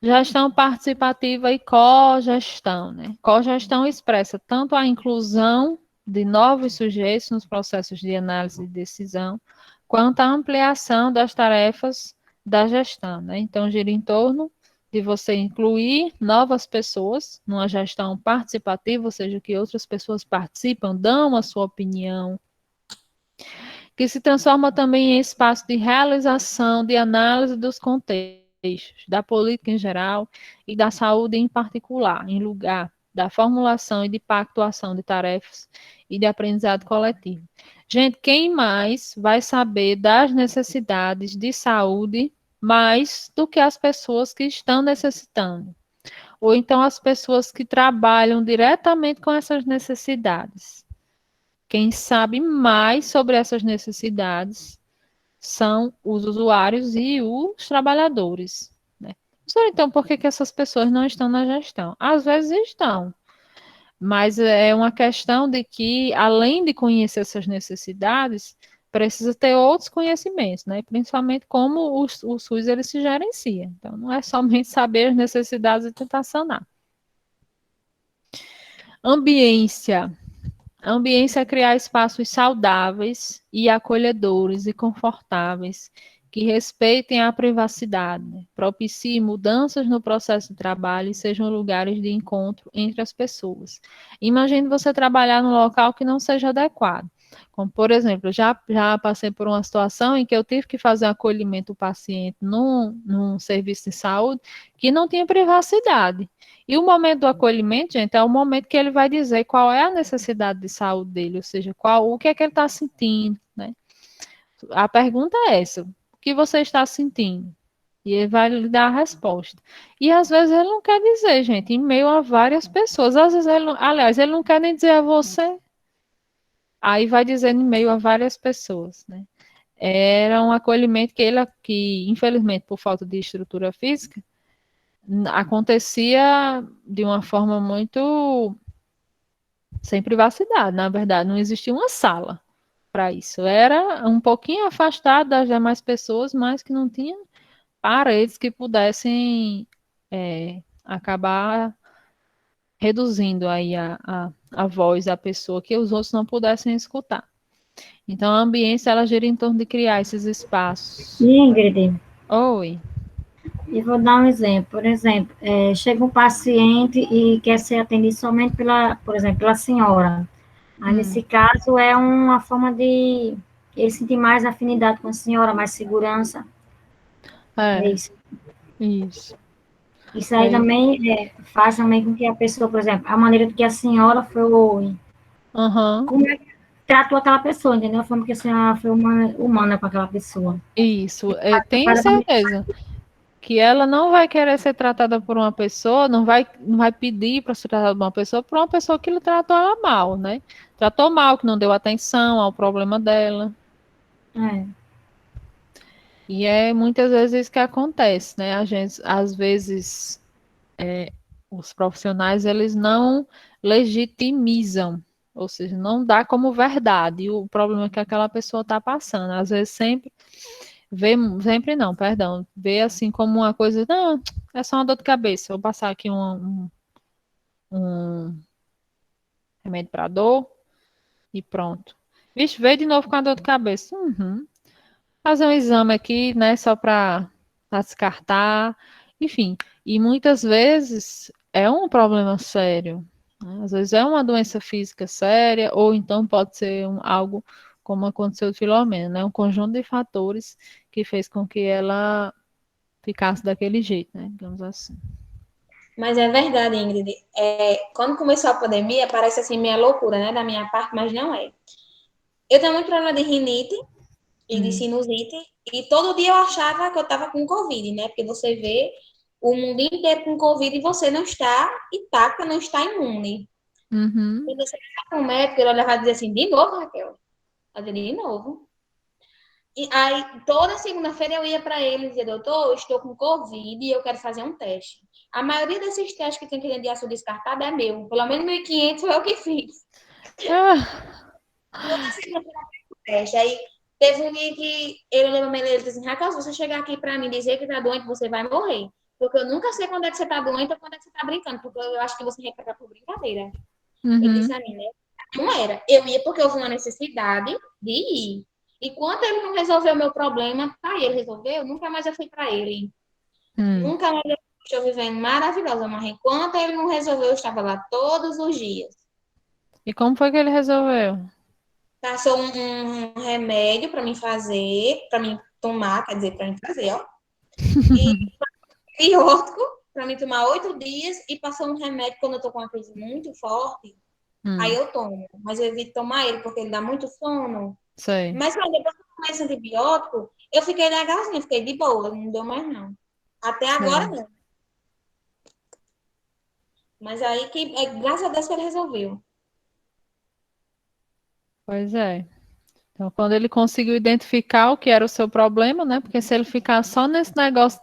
Gestão participativa e cogestão, né? Cogestão expressa tanto a inclusão de novos sujeitos nos processos de análise e decisão, quanto a ampliação das tarefas da gestão, né? Então, gira em torno de você incluir novas pessoas numa gestão participativa, ou seja, que outras pessoas participam, dão a sua opinião, que se transforma também em espaço de realização, de análise dos contextos, da política em geral e da saúde em particular, em lugar da formulação e de pactuação de tarefas e de aprendizado coletivo. Gente, quem mais vai saber das necessidades de saúde mais do que as pessoas que estão necessitando? Ou então as pessoas que trabalham diretamente com essas necessidades? Quem sabe mais sobre essas necessidades são os usuários e os trabalhadores, né? Então, por que essas pessoas não estão na gestão? Às vezes estão, mas é uma questão de que, além de conhecer essas necessidades, precisa ter outros conhecimentos, né? Principalmente como o SUS ele se gerencia. Então, não é somente saber as necessidades e tentar sanar. Ambiência. A ambiência é criar espaços saudáveis e acolhedores e confortáveis que respeitem a privacidade, né? Propiciem mudanças no processo de trabalho e sejam lugares de encontro entre as pessoas. Imagine você trabalhar num local que não seja adequado. Como, por exemplo, já passei por uma situação em que eu tive que fazer um acolhimento do paciente num serviço de saúde que não tinha privacidade. E o momento do acolhimento, gente, é o momento que ele vai dizer qual é a necessidade de saúde dele, ou seja, o que é que ele está sentindo, né? A pergunta é essa: o que você está sentindo? E ele vai lhe dar a resposta. E às vezes ele não quer dizer, gente, em meio a várias pessoas. Às vezes aliás, ele não quer nem dizer a você. Aí vai dizendo em meio a várias pessoas, né? Era um acolhimento que infelizmente, por falta de estrutura física, acontecia de uma forma muito sem privacidade, na verdade, não existia uma sala para isso. Era um pouquinho afastado das demais pessoas, mas que não tinha paredes que pudessem acabar reduzindo aí a voz da pessoa, que os outros não pudessem escutar. Então, a ambiência, ela gira em torno de criar esses espaços. Ingrid, Oi. eu vou dar um exemplo. Por exemplo, chega um paciente e quer ser atendido somente por exemplo, pela senhora. Aí, nesse caso, é uma forma de ele sentir mais afinidade com a senhora, mais segurança. É isso. Isso. Isso aí também faz também com que a pessoa, por exemplo, a maneira que a senhora foi, como é que tratou aquela pessoa, entendeu? A forma que a senhora foi humana com aquela pessoa. Isso, tenho certeza que ela não vai querer ser tratada por uma pessoa, não vai pedir para ser tratada por uma pessoa que lhe tratou ela mal, né? Tratou mal, que não deu atenção ao problema dela. E é muitas vezes isso que acontece, né? A gente, às vezes, os profissionais, eles não legitimizam, ou seja, não dá como verdade o problema que aquela pessoa está passando. Às vezes sempre não, perdão, vê assim como uma coisa, não, é só uma dor de cabeça, vou passar aqui um remédio para dor e pronto. Vixe, veio de novo com a dor de cabeça. Fazer um exame aqui, né, só para para descartar, enfim. E muitas vezes é um problema sério, né? Às vezes é uma doença física séria, ou então pode ser algo como aconteceu com Filomena, né? Um conjunto de fatores que fez com que ela ficasse daquele jeito, né? Digamos assim. Mas é verdade, Ingrid. Quando começou a pandemia, parece assim meia loucura, né, da minha parte, mas não é. Eu tenho muito problema de rinite e de sinusite, e todo dia eu achava que eu estava com Covid, né? Porque você vê o mundo inteiro com Covid e você não está intacta, não está imune. Uhum, Quando você vai com o médico, ele vai dizer assim, de novo, Raquel? Eu dizer, de novo. E aí, toda segunda-feira eu ia para ele e dizia, doutor, eu estou com Covid e eu quero fazer um teste. A maioria desses testes que tem que de açúcar descartado é meu. Pelo menos 1.500 foi eu que fiz. ah, Toda segunda-feira eu fiz o teste. Aí teve um dia que ele levou ele disse assim, Raquel, se você chegar aqui para mim dizer que tá doente, você vai morrer. Porque eu nunca sei quando é que você tá doente ou quando é que você tá brincando. Porque eu acho que você vai pegar por brincadeira. Ele disse uhum, a mim, né? Não era. Eu ia porque houve uma necessidade de ir. E quando ele não resolveu o meu problema, tá, ele resolveu, nunca mais eu fui para ele. hum. Nunca mais eu estou vivendo maravilhosa, mas enquanto ele não resolveu, eu estava lá todos os dias. E como foi que ele resolveu? Passou um remédio para mim fazer, para mim tomar, quer dizer, para mim fazer, ó. E biótico para mim tomar 8 dias e passou um remédio quando eu tô com uma crise muito forte. Aí Hum, eu tomo, mas eu evito tomar ele porque ele dá muito sono. sei. Mas depois que eu tomei esse antibiótico, eu fiquei legalzinha, fiquei de boa, não deu mais não. Até agora Sei. não. Mas aí que, graças a Deus que ele resolveu. Pois é. Então, quando ele conseguiu identificar o que era o seu problema, né? Porque se ele ficar só nesse negócio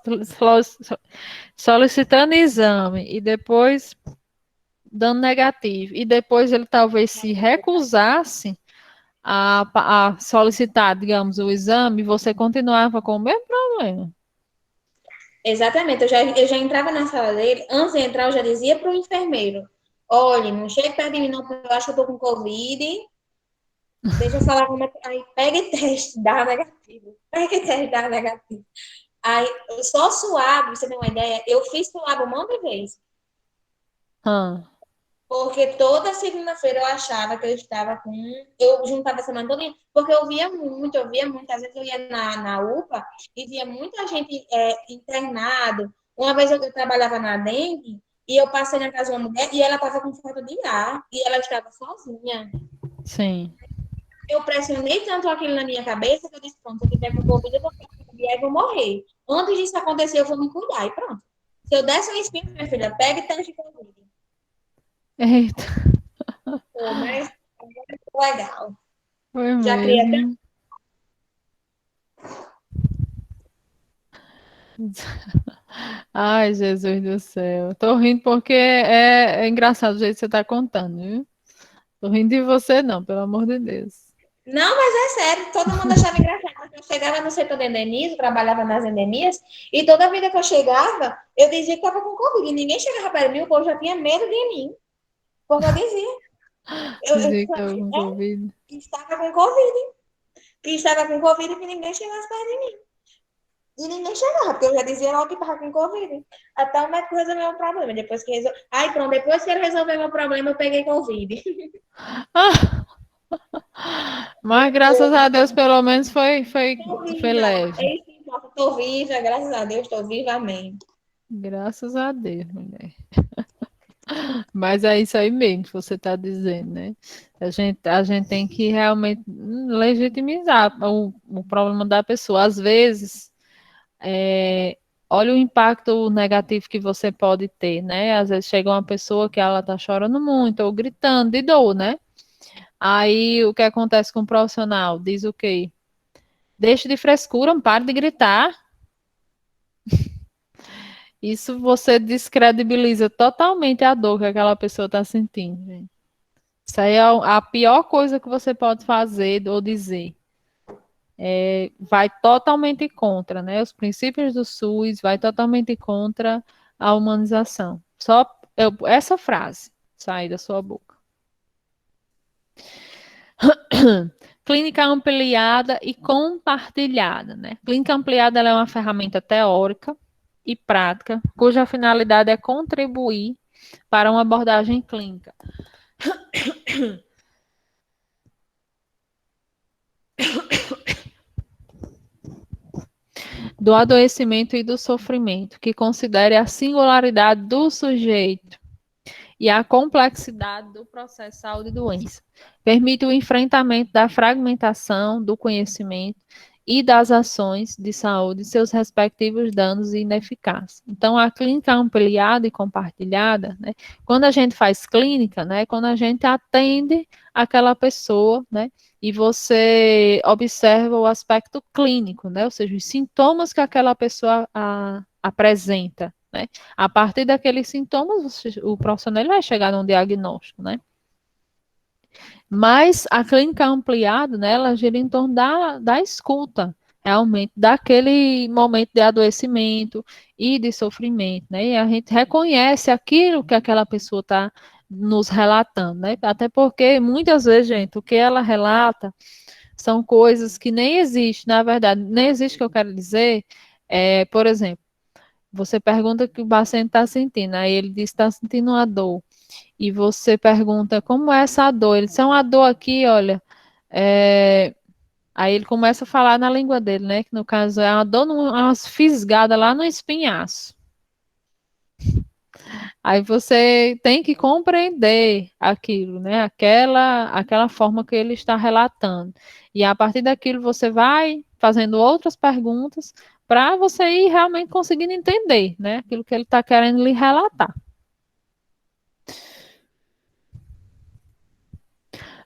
solicitando exame e depois dando negativo, e depois ele talvez se recusasse a solicitar, digamos, o exame, você continuava com o mesmo problema. Exatamente, eu já entrava na sala dele, antes de entrar eu já dizia para o enfermeiro, olha, não chegue perto de mim não, porque eu acho que eu tô com Covid, deixa eu falar como é que... Aí, pega e teste, dá negativo. Pega e teste, dá negativo. Aí, só suave, pra você ter uma ideia, eu fiz suave um monte de vezes. Hã, Porque toda segunda-feira eu achava que eu estava com. Eu juntava a semana toda, porque eu via muito. Às vezes eu ia na UPA e via muita gente internado. Uma vez eu trabalhava na dengue e eu passei na casa de uma mulher e ela estava com falta de ar e ela estava sozinha. sim. Eu pressionei tanto aquilo na minha cabeça que eu disse: pronto, se eu tiver com Covid, eu vou ficar com Covid e vou morrer. Antes disso acontecer, eu vou me cuidar e pronto. Se eu desse um espinho, minha filha, pega e teste Covid. Eita, Pô, mas legal. foi Já criei até. mesmo. Ai, Jesus do céu. Tô rindo porque é engraçado o jeito que você tá contando, viu? Tô rindo de você, não, pelo amor de Deus. Não, mas é sério, todo mundo achava engraçado. Eu chegava no setor de endemias, trabalhava nas endemias, e toda vida que eu chegava, eu dizia que estava com Covid. Ninguém chegava perto de mim, o povo já tinha medo de mim. Porque eu dizia, Dizia que tava com Covid. que estava com Covid, que estava com Covid e que ninguém chegasse perto de mim. E ninguém chegava, porque eu já dizia logo que estava com Covid. Até o médico resolveu o problema. Depois que resolveu. Ai, pronto, depois que ele resolveu meu problema, eu peguei Covid. Ah, mas graças a Deus, pelo menos Estou foi viva. leve. É isso que importa. Estou viva, graças a Deus, estou viva, amém. Graças a Deus, mulher. Mas é isso aí mesmo que você está dizendo, né? A gente tem que realmente legitimizar o problema da pessoa. Às vezes, olha o impacto negativo que você pode ter, né? Às vezes chega uma pessoa que ela tá chorando muito ou gritando de dor, né? Aí o que acontece com o profissional? Diz o quê? Deixe de frescura, pare de gritar. Isso você descredibiliza totalmente a dor que aquela pessoa está sentindo, gente. Isso aí é a pior coisa que você pode fazer ou dizer. Vai totalmente contra, né? Os princípios do SUS, vai totalmente contra a humanização. Só essa frase sair da sua boca. Clínica ampliada e compartilhada, né? Clínica ampliada ela é uma ferramenta teórica e prática, cuja finalidade é contribuir para uma abordagem clínica. Do adoecimento e do sofrimento, que considere a singularidade do sujeito e a complexidade do processo de saúde e doença. Permite o enfrentamento da fragmentação do conhecimento e das ações de saúde e seus respectivos danos e ineficácia. Então, a clínica ampliada e compartilhada, né, quando a gente faz clínica, né, quando a gente atende aquela pessoa, né, e você observa o aspecto clínico, né, ou seja, os sintomas que aquela pessoa apresenta, né. A partir daqueles sintomas, o profissional vai chegar num diagnóstico, né. Mas a clínica ampliada, né, ela gira em torno da escuta, realmente, daquele momento de adoecimento e de sofrimento, né? E a gente reconhece aquilo que aquela pessoa está nos relatando, né? Até porque, muitas vezes, gente, o que ela relata são coisas que nem existem, na verdade, nem existe o que eu quero dizer, por exemplo, você pergunta o que o paciente está sentindo, aí ele diz que está sentindo uma dor e você pergunta como é essa dor. Ele diz, é uma dor aqui, olha. Aí ele começa a falar na língua dele, né? Que no caso é uma dor, umas fisgadas lá no espinhaço. Aí você tem que compreender aquilo, né? Aquela forma que ele está relatando. E a partir daquilo você vai fazendo outras perguntas para você ir realmente conseguindo entender, né? Aquilo que ele está querendo lhe relatar.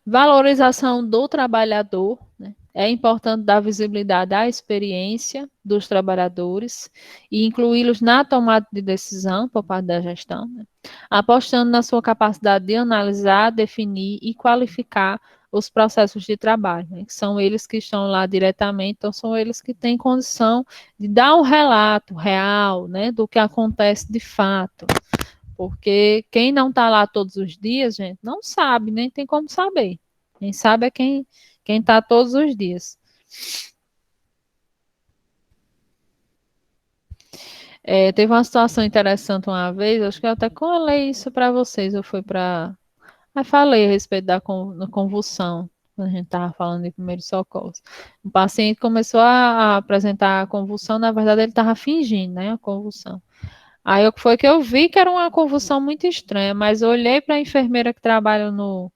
Valorização do trabalhador, né? É importante dar visibilidade à experiência dos trabalhadores e incluí-los na tomada de decisão por parte da gestão, né? Apostando na sua capacidade de analisar, definir e qualificar os processos de trabalho, né? Que são eles que estão lá diretamente, então são eles que têm condição de dar um relato real, né, do que acontece de fato. Porque quem não está lá todos os dias, gente, não sabe, nem tem como saber. Quem sabe é quem está todos os dias. Teve uma situação interessante uma vez, acho que eu até falei isso para vocês, eu fui para... Eu falei a respeito da convulsão, quando a gente estava falando de primeiros socorros. O paciente começou a apresentar a convulsão, na verdade ele estava fingindo, né, a convulsão. Aí foi que eu vi que era uma convulsão muito estranha, mas eu olhei para a enfermeira que trabalha no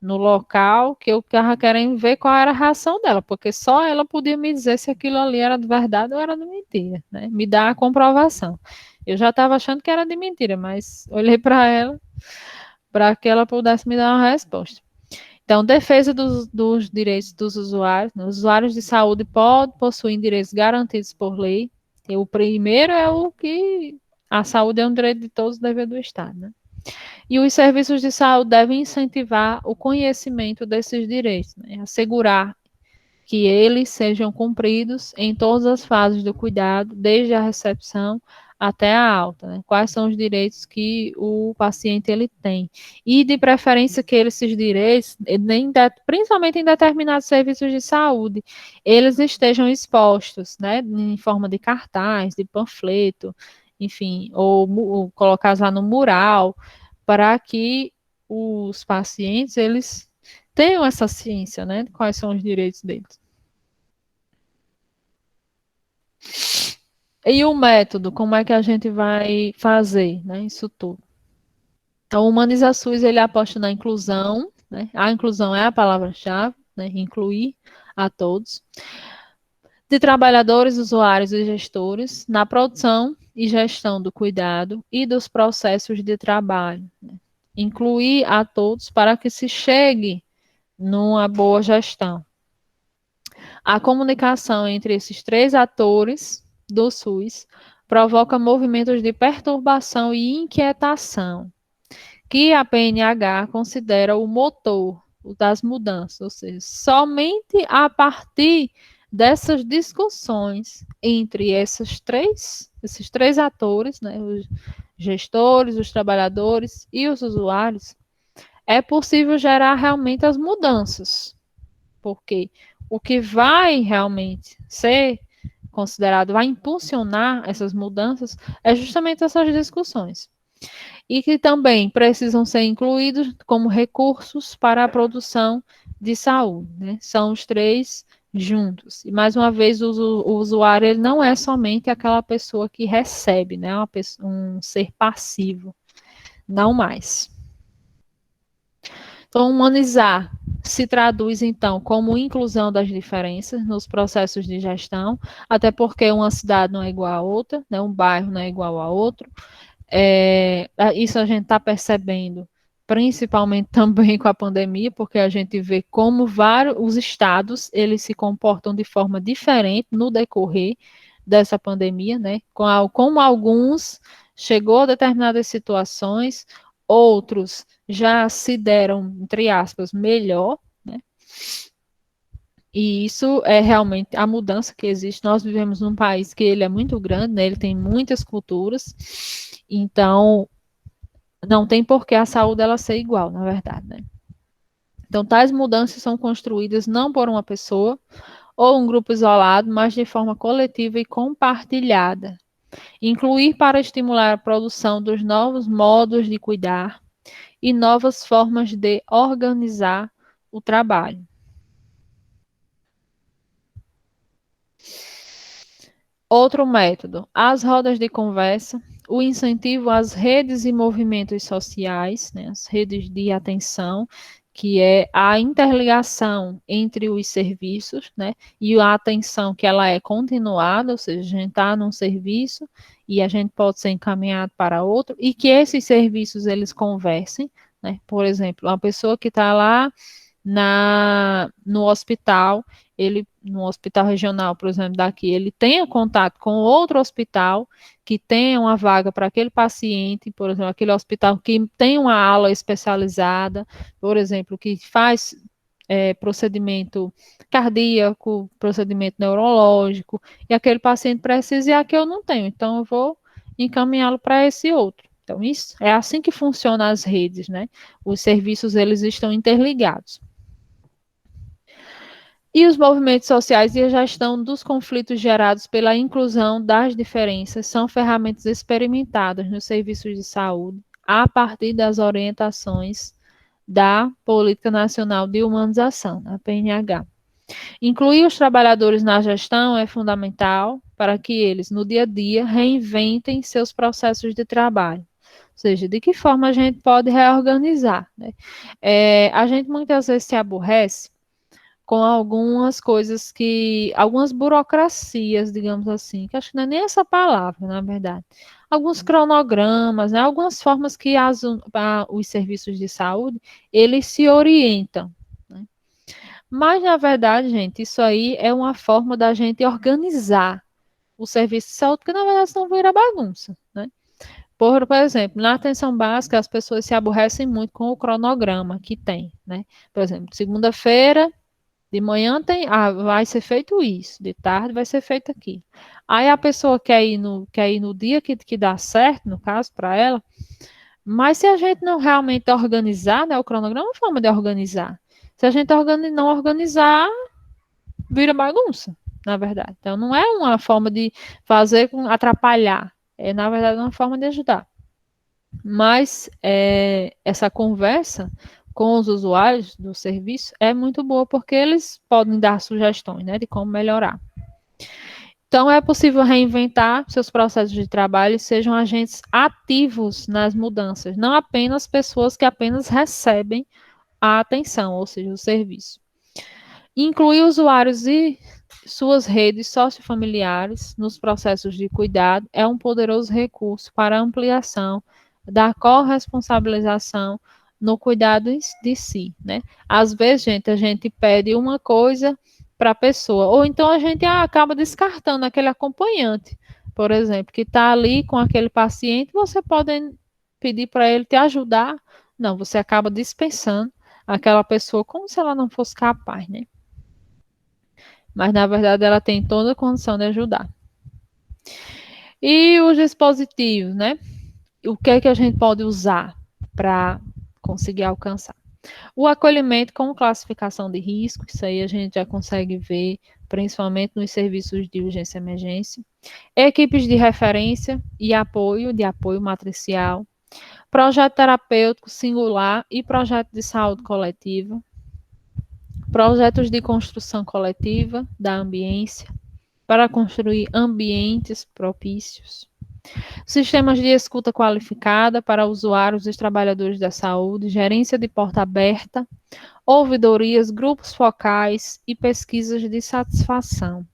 local, que eu estava querendo ver qual era a reação dela, porque só ela podia me dizer se aquilo ali era de verdade ou era de mentira, né? Me dar a comprovação. Eu já estava achando que era de mentira, mas olhei para ela para que ela pudesse me dar uma resposta. Então, defesa dos direitos dos usuários. Né? Os usuários de saúde podem possuir direitos garantidos por lei. E o primeiro é o que a saúde é um direito de todos, dever do Estado. Né? E os serviços de saúde devem incentivar o conhecimento desses direitos, né? Assegurar que eles sejam cumpridos em todas as fases do cuidado, desde a recepção até a alta, né? Quais são os direitos que o paciente ele tem. E, de preferência, que esses direitos, principalmente em determinados serviços de saúde, eles estejam expostos, né? Em forma de cartaz, de panfleto, enfim, ou colocados lá no mural, para que os pacientes, eles tenham essa ciência, né? De quais são os direitos deles. E o método, como é que a gente vai fazer, né? Isso tudo. Então, o Humaniza SUS, ele aposta na inclusão, né? A inclusão é a palavra-chave, né? Incluir a todos. De trabalhadores, usuários e gestores na produção e gestão do cuidado e dos processos de trabalho. Né? Incluir a todos para que se chegue numa boa gestão. A comunicação entre esses três atores do SUS provoca movimentos de perturbação e inquietação, que a PNH considera o motor das mudanças, ou seja, somente a partir dessas discussões entre esses três atores, né, os gestores, os trabalhadores e os usuários, é possível gerar realmente as mudanças. porque o que vai realmente ser considerado, vai impulsionar essas mudanças, é justamente essas discussões. E que também precisam ser incluídos como recursos para a produção de saúde, né? São os três juntos. E mais uma vez, o usuário ele não é somente aquela pessoa que recebe, né? Um ser passivo, não mais. Então, humanizar se traduz, então, como inclusão das diferenças nos processos de gestão, até porque uma cidade não é igual a outra, né? Um bairro não é igual a outro. Isso a gente está percebendo, principalmente também com a pandemia, porque a gente vê como os estados eles se comportam de forma diferente no decorrer dessa pandemia, né? Como alguns chegou a determinadas situações, outros já se deram, entre aspas, melhor, né? E isso é realmente a mudança que existe. Nós vivemos num país que ele é muito grande, né? Ele tem muitas culturas, então não tem por que a saúde ela ser igual, na verdade, né? Então, tais mudanças são construídas não por uma pessoa ou um grupo isolado, mas de forma coletiva e compartilhada. Incluir para estimular a produção dos novos modos de cuidar e novas formas de organizar o trabalho. Outro método, as rodas de conversa, o incentivo às redes e movimentos sociais, né, as redes de atenção, que é a interligação entre os serviços, né, e a atenção que ela é continuada, ou seja, a gente está num serviço e a gente pode ser encaminhado para outro, e que esses serviços eles conversem, né, por exemplo, uma pessoa que está lá no hospital, no hospital regional, por exemplo, daqui, ele tenha contato com outro hospital que tenha uma vaga para aquele paciente, por exemplo, aquele hospital que tem uma ala especializada, por exemplo, que faz procedimento cardíaco, procedimento neurológico, e aquele paciente precisa e aqui eu não tenho, então eu vou encaminhá-lo para esse outro. Então, isso é assim que funcionam as redes, né? Os serviços, eles estão interligados. E os movimentos sociais e a gestão dos conflitos gerados pela inclusão das diferenças são ferramentas experimentadas nos serviços de saúde a partir das orientações da Política Nacional de Humanização, a PNH. Incluir os trabalhadores na gestão é fundamental para que eles, no dia a dia, reinventem seus processos de trabalho. Ou seja, de que forma a gente pode reorganizar, né? A gente muitas vezes se aborrece com algumas coisas algumas burocracias, digamos assim, que acho que não é nem essa palavra, na verdade. Alguns cronogramas, né, algumas formas que os serviços de saúde, eles se orientam, né? Mas, na verdade, gente, isso aí é uma forma da gente organizar o serviço de saúde, porque, na verdade, senão vira bagunça, né? Por exemplo, na atenção básica, as pessoas se aborrecem muito com o cronograma que tem, né? Por exemplo, segunda-feira, de manhã vai ser feito isso, de tarde vai ser feito aquilo. Aí a pessoa quer ir no dia que dá certo, no caso, para ela, mas se a gente não realmente organizar, né, o cronograma é uma forma de organizar. Se a gente não organizar, vira bagunça, na verdade. Então, não é uma forma de fazer atrapalhar, é, na verdade, uma forma de ajudar. Mas essa conversa com os usuários do serviço é muito boa, porque eles podem dar sugestões, né, de como melhorar. Então, é possível reinventar seus processos de trabalho e sejam agentes ativos nas mudanças, não apenas pessoas que apenas recebem a atenção, ou seja, o serviço. Incluir usuários e suas redes sociofamiliares nos processos de cuidado é um poderoso recurso para a ampliação da corresponsabilização no cuidado de si, né? Às vezes, gente, a gente pede uma coisa para a pessoa, ou então a gente acaba descartando aquele acompanhante, por exemplo, que está ali com aquele paciente, você pode pedir para ele te ajudar. Não, você acaba dispensando aquela pessoa como se ela não fosse capaz, né? Mas, na verdade, ela tem toda a condição de ajudar. E os dispositivos, né? O que é que a gente pode usar para conseguir alcançar? O acolhimento com classificação de risco, isso aí a gente já consegue ver, principalmente nos serviços de urgência e emergência. Equipes de referência e apoio, de apoio matricial. Projeto terapêutico singular e projeto de saúde coletiva. Projetos de construção coletiva da ambiência, para construir ambientes propícios. Sistemas de escuta qualificada para usuários e trabalhadores da saúde, gerência de porta aberta, ouvidorias, grupos focais e pesquisas de satisfação.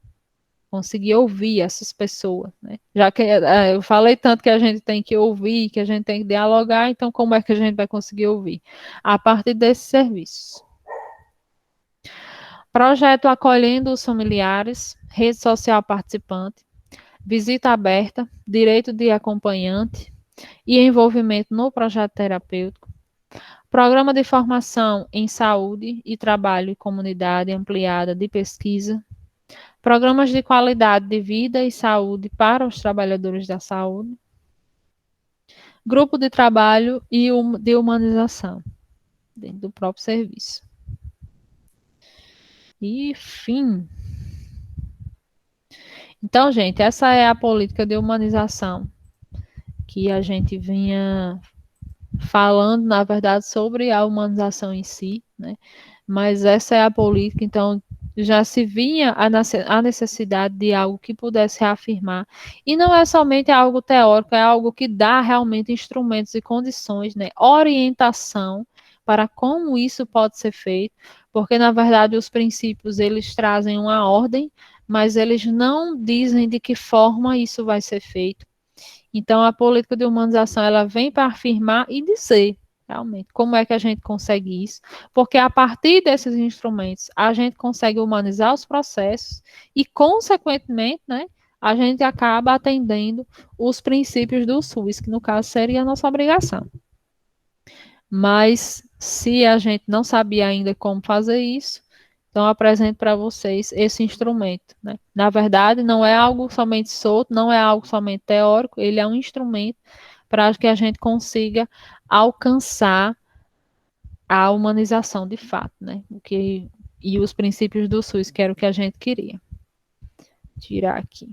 Conseguir ouvir essas pessoas, né? Já que eu falei tanto que a gente tem que ouvir, que a gente tem que dialogar, então como é que a gente vai conseguir ouvir? A partir desses serviços. Projeto acolhendo os familiares, rede social participante, visita aberta, direito de acompanhante e envolvimento no projeto terapêutico, programa de formação em saúde e trabalho e comunidade ampliada de pesquisa, programas de qualidade de vida e saúde para os trabalhadores da saúde, grupo de trabalho e de humanização dentro do próprio serviço. E fim. Então, gente, essa é a política de humanização que a gente vinha falando, na verdade, sobre a humanização em si, né? Mas essa é a política, então já se vinha a necessidade de algo que pudesse reafirmar. E não é somente algo teórico, é algo que dá realmente instrumentos e condições, né? Orientação para como isso pode ser feito, porque na verdade os princípios eles trazem uma ordem, mas eles não dizem de que forma isso vai ser feito. Então, a política de humanização, ela vem para afirmar e dizer, realmente, como é que a gente consegue isso, porque a partir desses instrumentos, a gente consegue humanizar os processos e, consequentemente, né, a gente acaba atendendo os princípios do SUS, que no caso seria a nossa obrigação. Mas, se a gente não sabia ainda como fazer isso, então, eu apresento para vocês esse instrumento, né? Na verdade, não é algo somente solto, não é algo somente teórico, ele é um instrumento para que a gente consiga alcançar a humanização de fato, né? E os princípios do SUS, que era o que a gente queria. Tirar aqui.